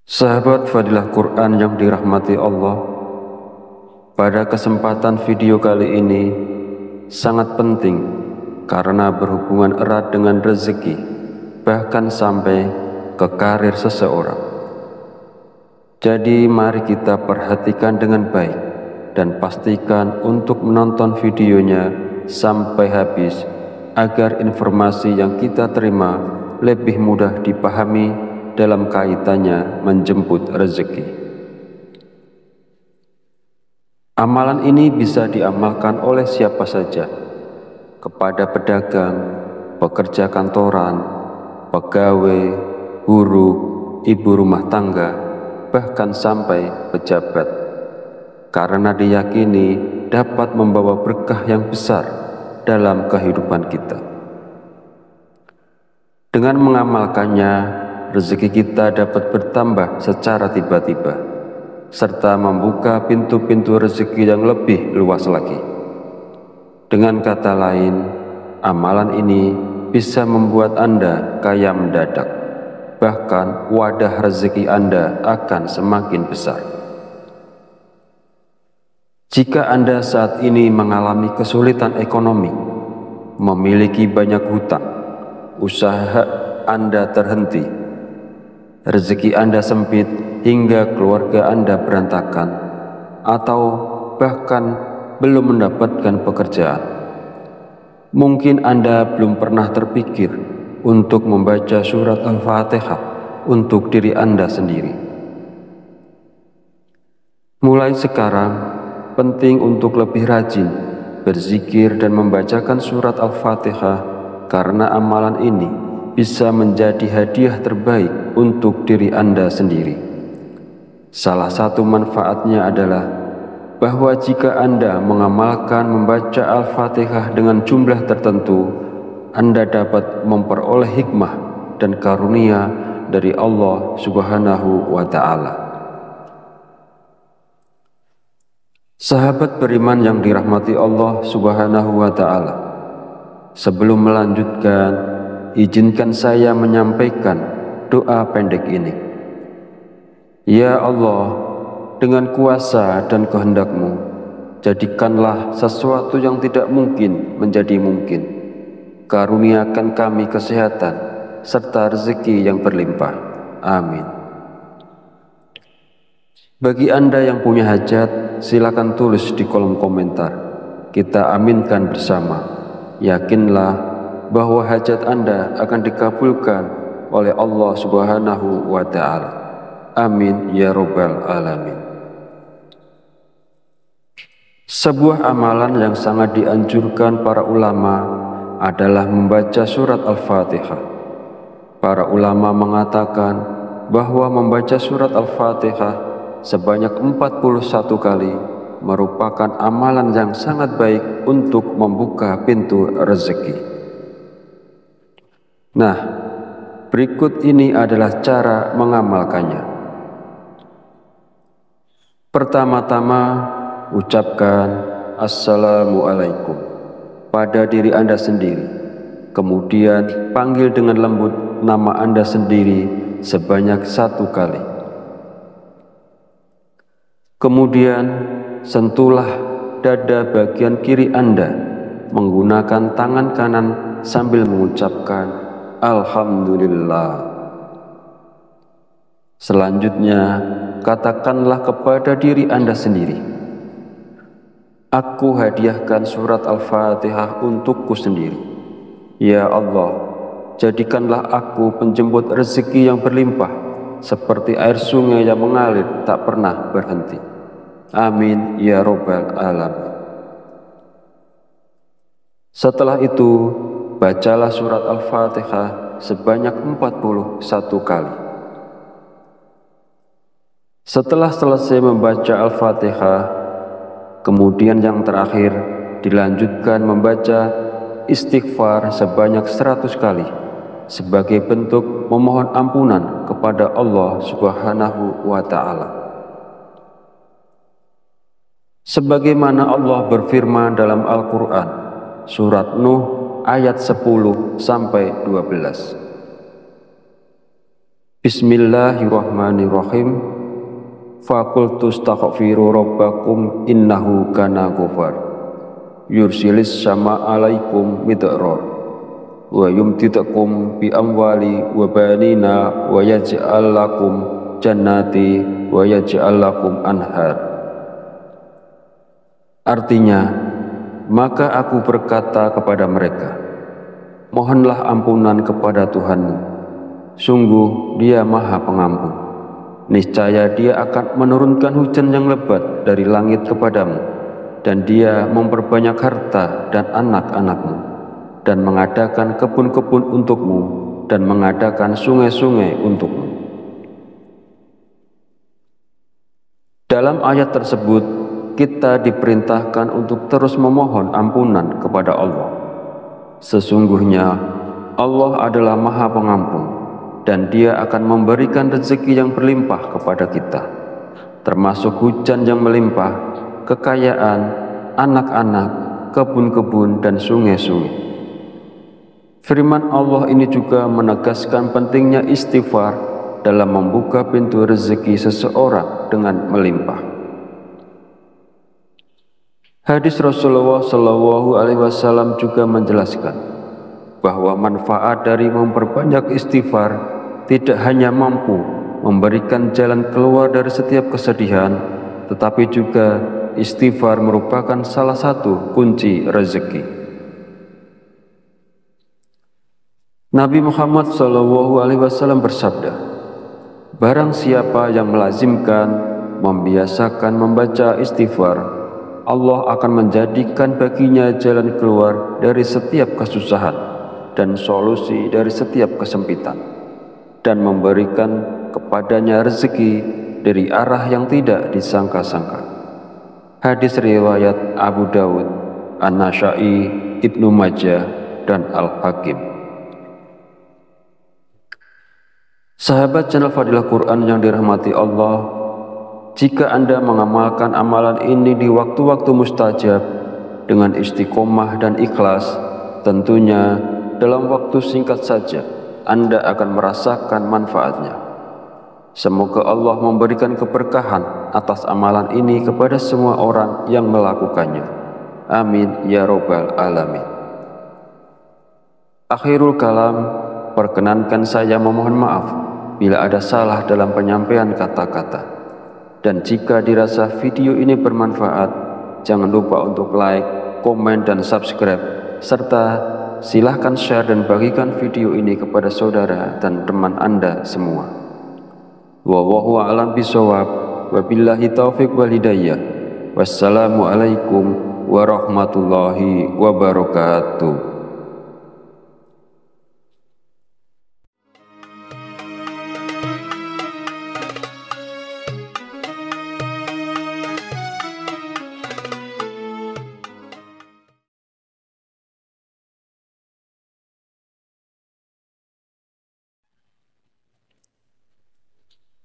Sahabat Fadilah Quran yang dirahmati Allah, pada kesempatan video kali ini sangat penting karena berhubungan erat dengan rezeki, bahkan sampai ke karir seseorang. Jadi mari kita perhatikan dengan baik dan pastikan untuk menonton videonya sampai habis agar informasi yang kita terima lebih mudah dipahami dalam kaitannya menjemput rezeki. Amalan ini bisa diamalkan oleh siapa saja, kepada pedagang, pekerja kantoran, pegawai, buruh, ibu rumah tangga, bahkan sampai pejabat, karena diyakini dapat membawa berkah yang besar dalam kehidupan kita. Dengan mengamalkannya, rezeki kita dapat bertambah secara tiba-tiba, serta membuka pintu-pintu rezeki yang lebih luas lagi. Dengan kata lain, amalan ini bisa membuat Anda kaya mendadak, bahkan wadah rezeki Anda akan semakin besar. Jika Anda saat ini mengalami kesulitan ekonomi, memiliki banyak hutang, usaha Anda terhenti, rezeki Anda sempit hingga keluarga Anda berantakan, atau bahkan belum mendapatkan pekerjaan, mungkin Anda belum pernah terpikir untuk membaca surat Al-Fatihah untuk diri Anda sendiri. Mulai sekarang, penting untuk lebih rajin berzikir dan membacakan surat Al-Fatihah, karena amalan ini bisa menjadi hadiah terbaik untuk diri Anda sendiri. Salah satu manfaatnya adalah bahwa jika Anda mengamalkan membaca Al-Fatihah dengan jumlah tertentu, Anda dapat memperoleh hikmah dan karunia dari Allah Subhanahu wa Ta'ala. Sahabat beriman yang dirahmati Allah Subhanahu wa Ta'ala, sebelum melanjutkan, izinkan saya menyampaikan doa pendek ini. Ya Allah, dengan kuasa dan kehendak-Mu, jadikanlah sesuatu yang tidak mungkin menjadi mungkin. Karuniakan kami kesehatan serta rezeki yang berlimpah. Amin. Bagi Anda yang punya hajat, silakan tulis di kolom komentar. Kita aminkan bersama. Yakinlah bahwa hajat Anda akan dikabulkan oleh Allah Subhanahu wa Ta'ala. Amin ya Rabbal Alamin. Sebuah amalan yang sangat dianjurkan para ulama adalah membaca surat Al-Fatihah. Para ulama mengatakan bahwa membaca surat Al-Fatihah sebanyak 41 kali merupakan amalan yang sangat baik untuk membuka pintu rezeki. Nah, berikut ini adalah cara mengamalkannya. Pertama-tama, ucapkan Assalamualaikum pada diri Anda sendiri. Kemudian panggil dengan lembut nama Anda sendiri sebanyak 1 kali. Kemudian sentuhlah dada bagian kiri Anda menggunakan tangan kanan sambil mengucapkan Alhamdulillah. Selanjutnya, katakanlah kepada diri Anda sendiri, aku hadiahkan surat Al-Fatihah untukku sendiri. Ya Allah, jadikanlah aku penjemput rezeki yang berlimpah, seperti air sungai yang mengalir tak pernah berhenti. Amin ya Rabbal Alamin. Setelah itu, bacalah surat Al-Fatihah sebanyak 41 kali. Setelah selesai membaca Al-Fatihah, kemudian yang terakhir dilanjutkan membaca istighfar sebanyak 100 kali sebagai bentuk memohon ampunan kepada Allah Subhanahu wa Ta'ala. Sebagaimana Allah berfirman dalam Al-Quran, surat Nuh ayat 10 sampai 12. Bismillahirrahmanirrahim. Faqultu astaghfiru rabbakum innahu kana ghafar. Yursilis sama alaikum midrar wa yumtidakum bi amwali wa banina wa yaj'al lakum jannati wa yaj'al lakum anhar. Artinya, maka aku berkata kepada mereka, mohonlah ampunan kepada Tuhanmu. Sungguh Dia Maha Pengampun. Niscaya Dia akan menurunkan hujan yang lebat dari langit kepadamu, dan Dia memperbanyak harta dan anak-anakmu, dan mengadakan kebun-kebun untukmu, dan mengadakan sungai-sungai untukmu. Dalam ayat tersebut, kita diperintahkan untuk terus memohon ampunan kepada Allah. Sesungguhnya Allah adalah Maha Pengampun, dan Dia akan memberikan rezeki yang berlimpah kepada kita, termasuk hujan yang melimpah, kekayaan, anak-anak, kebun-kebun, dan sungai-sungai. Firman Allah ini juga menegaskan pentingnya istighfar dalam membuka pintu rezeki seseorang dengan melimpah. Hadis Rasulullah Shallallahu Alaihi Wasallam juga menjelaskan bahwa manfaat dari memperbanyak istighfar tidak hanya mampu memberikan jalan keluar dari setiap kesedihan, tetapi juga istighfar merupakan salah satu kunci rezeki. Nabi Muhammad Shallallahu Alaihi Wasallam bersabda, barang siapa yang melazimkan, membiasakan membaca istighfar, Allah akan menjadikan baginya jalan keluar dari setiap kesusahan dan solusi dari setiap kesempitan, dan memberikan kepadanya rezeki dari arah yang tidak disangka-sangka. Hadis riwayat Abu Dawud, An-Nasa'i, Ibnu Majah, dan Al-Hakim. Sahabat channel Fadilah Quran yang dirahmati Allah, jika Anda mengamalkan amalan ini di waktu-waktu mustajab dengan istiqomah dan ikhlas, tentunya dalam waktu singkat saja Anda akan merasakan manfaatnya. Semoga Allah memberikan keberkahan atas amalan ini kepada semua orang yang melakukannya. Amin ya robbal alamin. Akhirul kalam, perkenankan saya memohon maaf bila ada salah dalam penyampaian kata-kata. Dan jika dirasa video ini bermanfaat, jangan lupa untuk like, komen, dan subscribe, serta silahkan share dan bagikan video ini kepada saudara dan teman Anda semua. Wallahu a'lam bishawab, wabillahi taufiq wal hidayah. Wassalamualaikum warahmatullahi wabarakatuh.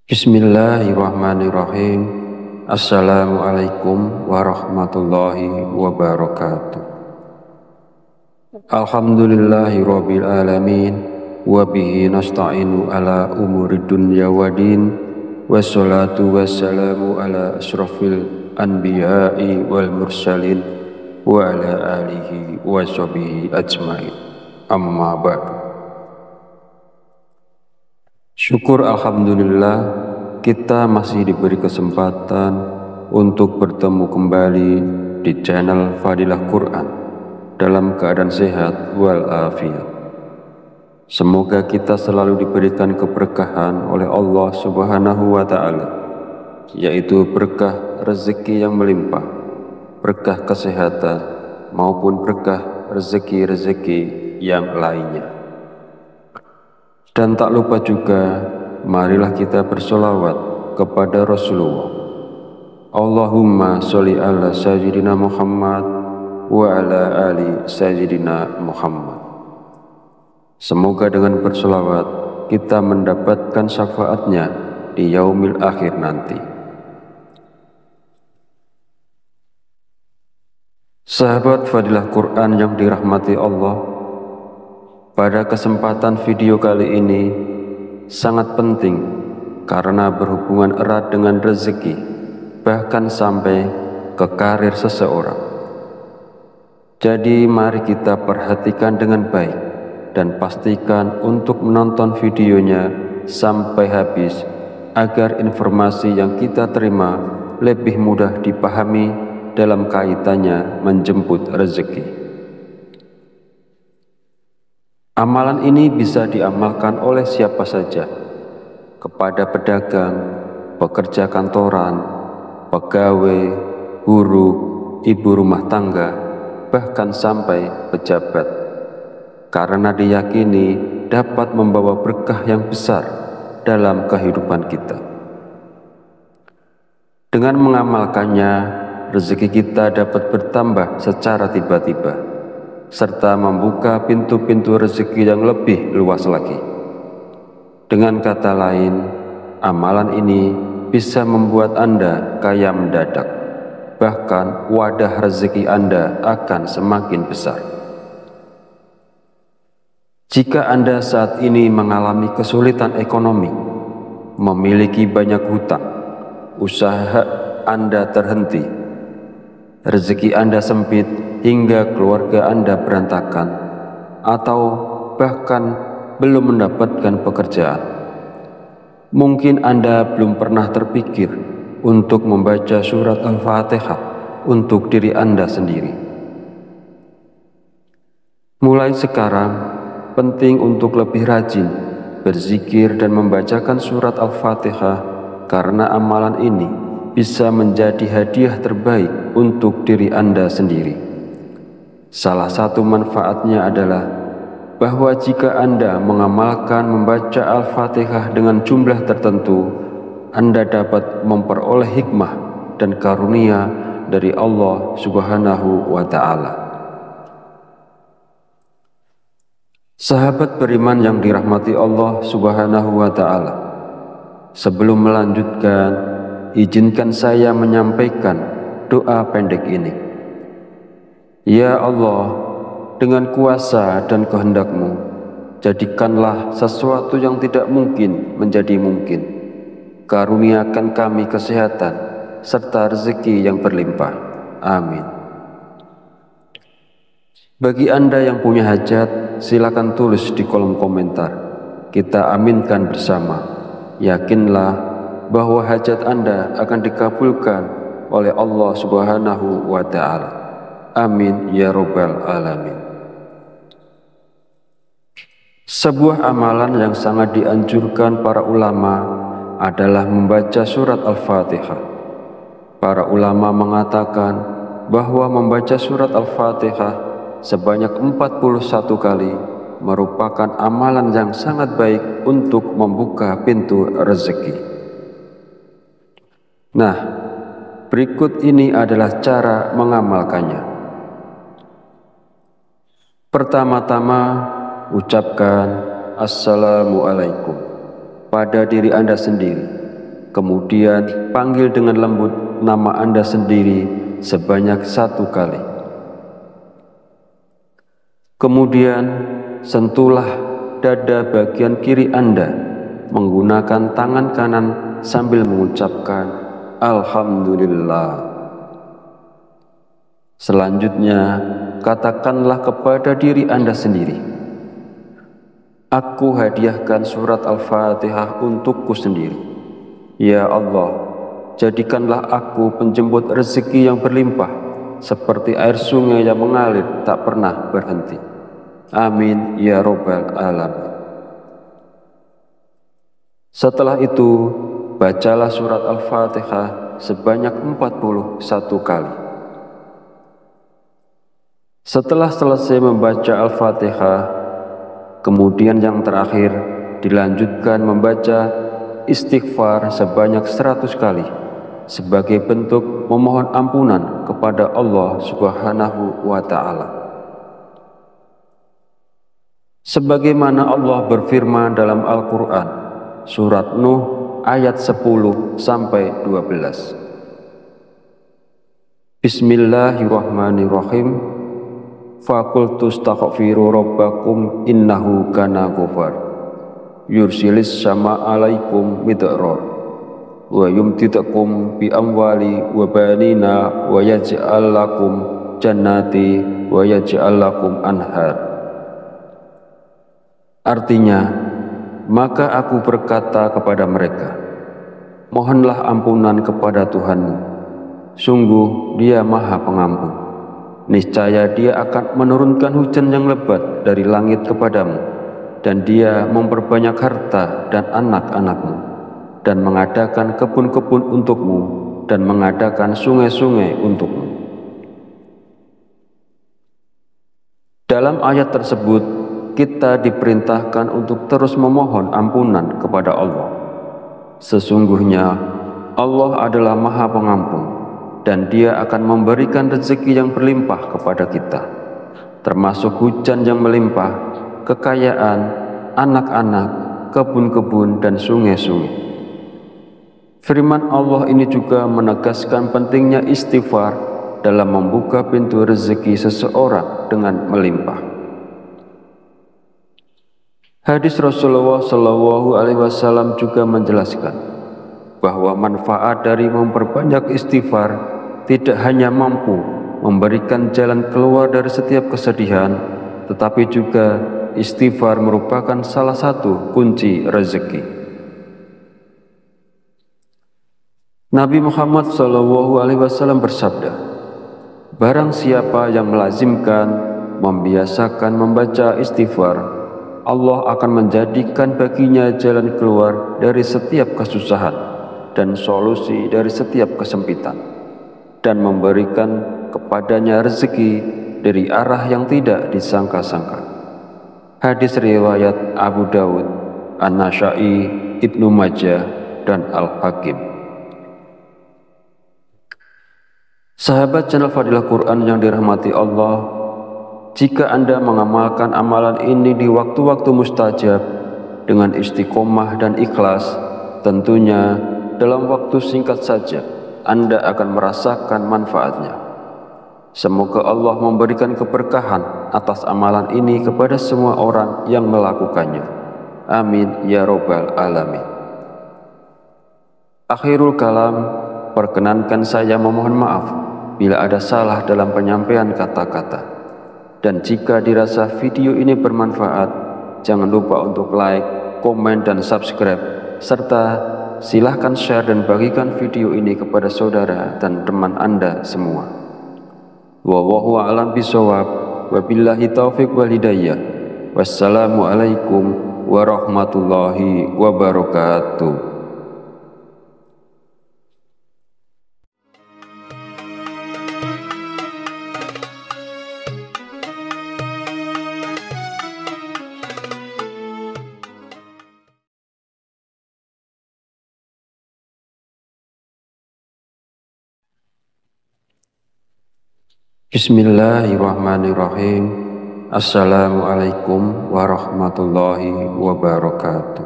Bismillahirrahmanirrahim. Assalamualaikum warahmatullahi wabarakatuh. Alhamdulillahi rabbil alamin, wa bihi nasta'inu ala umuri dunya wa din, wassalatu wassalamu ala asrafil anbiya'i wal mursalin wa ala alihi wa sahbihi ajmain. Amma ba'du. Syukur alhamdulillah, kita masih diberi kesempatan untuk bertemu kembali di channel Fadilah Quran dalam keadaan sehat walafiat. Semoga kita selalu diberikan keberkahan oleh Allah Subhanahu wa Ta'ala, yaitu berkah rezeki yang melimpah, berkah kesehatan, maupun berkah rezeki-rezeki yang lainnya. Dan tak lupa juga, marilah kita bersolawat kepada Rasulullah. Allahumma sholli ala sayyidina Muhammad wa ala ali sayyidina Muhammad. Semoga dengan bersolawat kita mendapatkan syafaatnya di yaumil akhir nanti. Sahabat Fadilah Quran yang dirahmati Allah, pada kesempatan video kali ini sangat penting karena berhubungan erat dengan rezeki, bahkan sampai ke karir seseorang. Jadi mari kita perhatikan dengan baik dan pastikan untuk menonton videonya sampai habis agar informasi yang kita terima lebih mudah dipahami dalam kaitannya menjemput rezeki. Amalan ini bisa diamalkan oleh siapa saja, kepada pedagang, pekerja kantoran, pegawai, guru, ibu rumah tangga, bahkan sampai pejabat, karena diyakini dapat membawa berkah yang besar dalam kehidupan kita. Dengan mengamalkannya, rezeki kita dapat bertambah secara tiba-tiba, serta membuka pintu-pintu rezeki yang lebih luas lagi. Dengan kata lain, amalan ini bisa membuat Anda kaya mendadak, bahkan wadah rezeki Anda akan semakin besar. Jika Anda saat ini mengalami kesulitan ekonomi, memiliki banyak hutang, usaha Anda terhenti, rezeki Anda sempit hingga keluarga Anda berantakan, atau bahkan belum mendapatkan pekerjaan, mungkin Anda belum pernah terpikir untuk membaca surat Al-Fatihah untuk diri Anda sendiri. Mulai sekarang, penting untuk lebih rajin berzikir dan membacakan surat Al-Fatihah, karena amalan ini bisa menjadi hadiah terbaik untuk diri Anda sendiri. Salah satu manfaatnya adalah bahwa jika Anda mengamalkan membaca Al-Fatihah dengan jumlah tertentu, Anda dapat memperoleh hikmah dan karunia dari Allah Subhanahu wa Ta'ala. Sahabat beriman yang dirahmati Allah Subhanahu wa Ta'ala, sebelum melanjutkan, izinkan saya menyampaikan doa pendek ini. Ya Allah, dengan kuasa dan kehendak-Mu, jadikanlah sesuatu yang tidak mungkin menjadi mungkin. Karuniakan kami kesehatan serta rezeki yang berlimpah. Amin. Bagi Anda yang punya hajat, silakan tulis di kolom komentar. Kita aminkan bersama. Yakinlah bahwa hajat Anda akan dikabulkan oleh Allah Subhanahu wa Ta'ala. Amin ya Rabbal Alamin. Sebuah amalan yang sangat dianjurkan para ulama adalah membaca surat Al-Fatihah. Para ulama mengatakan bahwa membaca surat Al-Fatihah sebanyak 41 kali merupakan amalan yang sangat baik untuk membuka pintu rezeki. Nah, berikut ini adalah cara mengamalkannya. Pertama-tama, ucapkan Assalamualaikum pada diri Anda sendiri. Kemudian, panggil dengan lembut nama Anda sendiri sebanyak 1 kali. Kemudian, sentuhlah dada bagian kiri Anda menggunakan tangan kanan sambil mengucapkan Alhamdulillah. Selanjutnya, katakanlah kepada diri Anda sendiri, aku hadiahkan surat Al-Fatihah untukku sendiri. Ya Allah, jadikanlah aku penjemput rezeki yang berlimpah, seperti air sungai yang mengalir tak pernah berhenti. Amin ya Rabbal Alamin. Setelah itu, bacalah surat Al-Fatihah sebanyak 41 kali. Setelah selesai membaca Al-Fatihah, kemudian yang terakhir dilanjutkan membaca istighfar sebanyak 100 kali sebagai bentuk memohon ampunan kepada Allah Subhanahu wa Ta'ala. Sebagaimana Allah berfirman dalam Al-Quran, surat Nuh ayat 10-12. Bismillahirrahmanirrahim. Faqultu astaghfiru rabbakum innahu kana ghafar yursilis sama alaikum midrar wa yumtidakum bi amwali wa banina wa yaj'al lakum jannati wa yaj'al lakum anhar. Artinya, maka aku berkata kepada mereka, mohonlah ampunan kepada Tuhanmu, sungguh Dia Maha Pengampun. Niscaya Dia akan menurunkan hujan yang lebat dari langit kepadamu, dan Dia memperbanyak harta dan anak-anakmu, dan mengadakan kebun-kebun untukmu, dan mengadakan sungai-sungai untukmu. Dalam ayat tersebut, kita diperintahkan untuk terus memohon ampunan kepada Allah. Sesungguhnya Allah adalah Maha Pengampun, dan Dia akan memberikan rezeki yang berlimpah kepada kita, termasuk hujan yang melimpah, kekayaan, anak-anak, kebun-kebun, dan sungai-sungai. Firman Allah ini juga menegaskan pentingnya istighfar dalam membuka pintu rezeki seseorang dengan melimpah. Hadis Rasulullah SAW juga menjelaskan bahwa manfaat dari memperbanyak istighfar tidak hanya mampu memberikan jalan keluar dari setiap kesedihan, tetapi juga istighfar merupakan salah satu kunci rezeki. Nabi Muhammad SAW bersabda, barang siapa yang melazimkan, membiasakan membaca istighfar, Allah akan menjadikan baginya jalan keluar dari setiap kesusahan dan solusi dari setiap kesempitan, dan memberikan kepadanya rezeki dari arah yang tidak disangka-sangka. Hadis riwayat Abu Dawud, An-Nasa'i, Ibnu Majah, dan Al-Hakim. Sahabat channel Fadilah Quran yang dirahmati Allah, jika Anda mengamalkan amalan ini di waktu-waktu mustajab dengan istiqomah dan ikhlas, tentunya dalam waktu singkat saja Anda akan merasakan manfaatnya. Semoga Allah memberikan keberkahan atas amalan ini kepada semua orang yang melakukannya. Amin ya robbal alamin. Akhirul kalam, perkenankan saya memohon maaf bila ada salah dalam penyampaian kata-kata. Dan jika dirasa video ini bermanfaat, jangan lupa untuk like, komen, dan subscribe, serta silahkan share dan bagikan video ini kepada saudara dan teman Anda semua. Wallahu a'lam bishawab, wabillahi taufiq wal hidayah. Wassalamualaikum warahmatullahi wabarakatuh. Bismillahirrahmanirrahim. Assalamualaikum warahmatullahi wabarakatuh.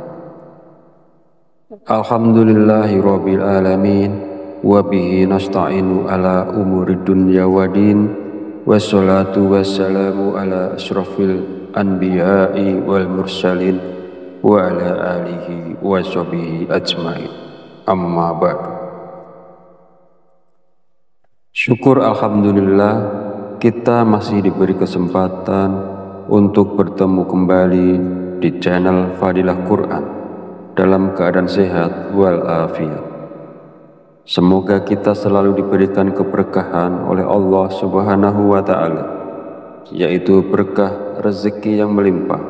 Alhamdulillahi rabbil alamin, wa bihi nasta'inu ala umuri dunya waddin, wassalatu wassalamu ala asyrafil anbiya'i wal mursalin wa ala alihi wa sahbihi ajmain. Amma ba'du. Syukur alhamdulillah, kita masih diberi kesempatan untuk bertemu kembali di channel Fadilah Quran dalam keadaan sehat walafiat. Semoga kita selalu diberikan keberkahan oleh Allah Subhanahu wa Ta'ala, yaitu berkah rezeki yang melimpah,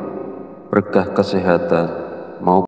berkah kesehatan maupun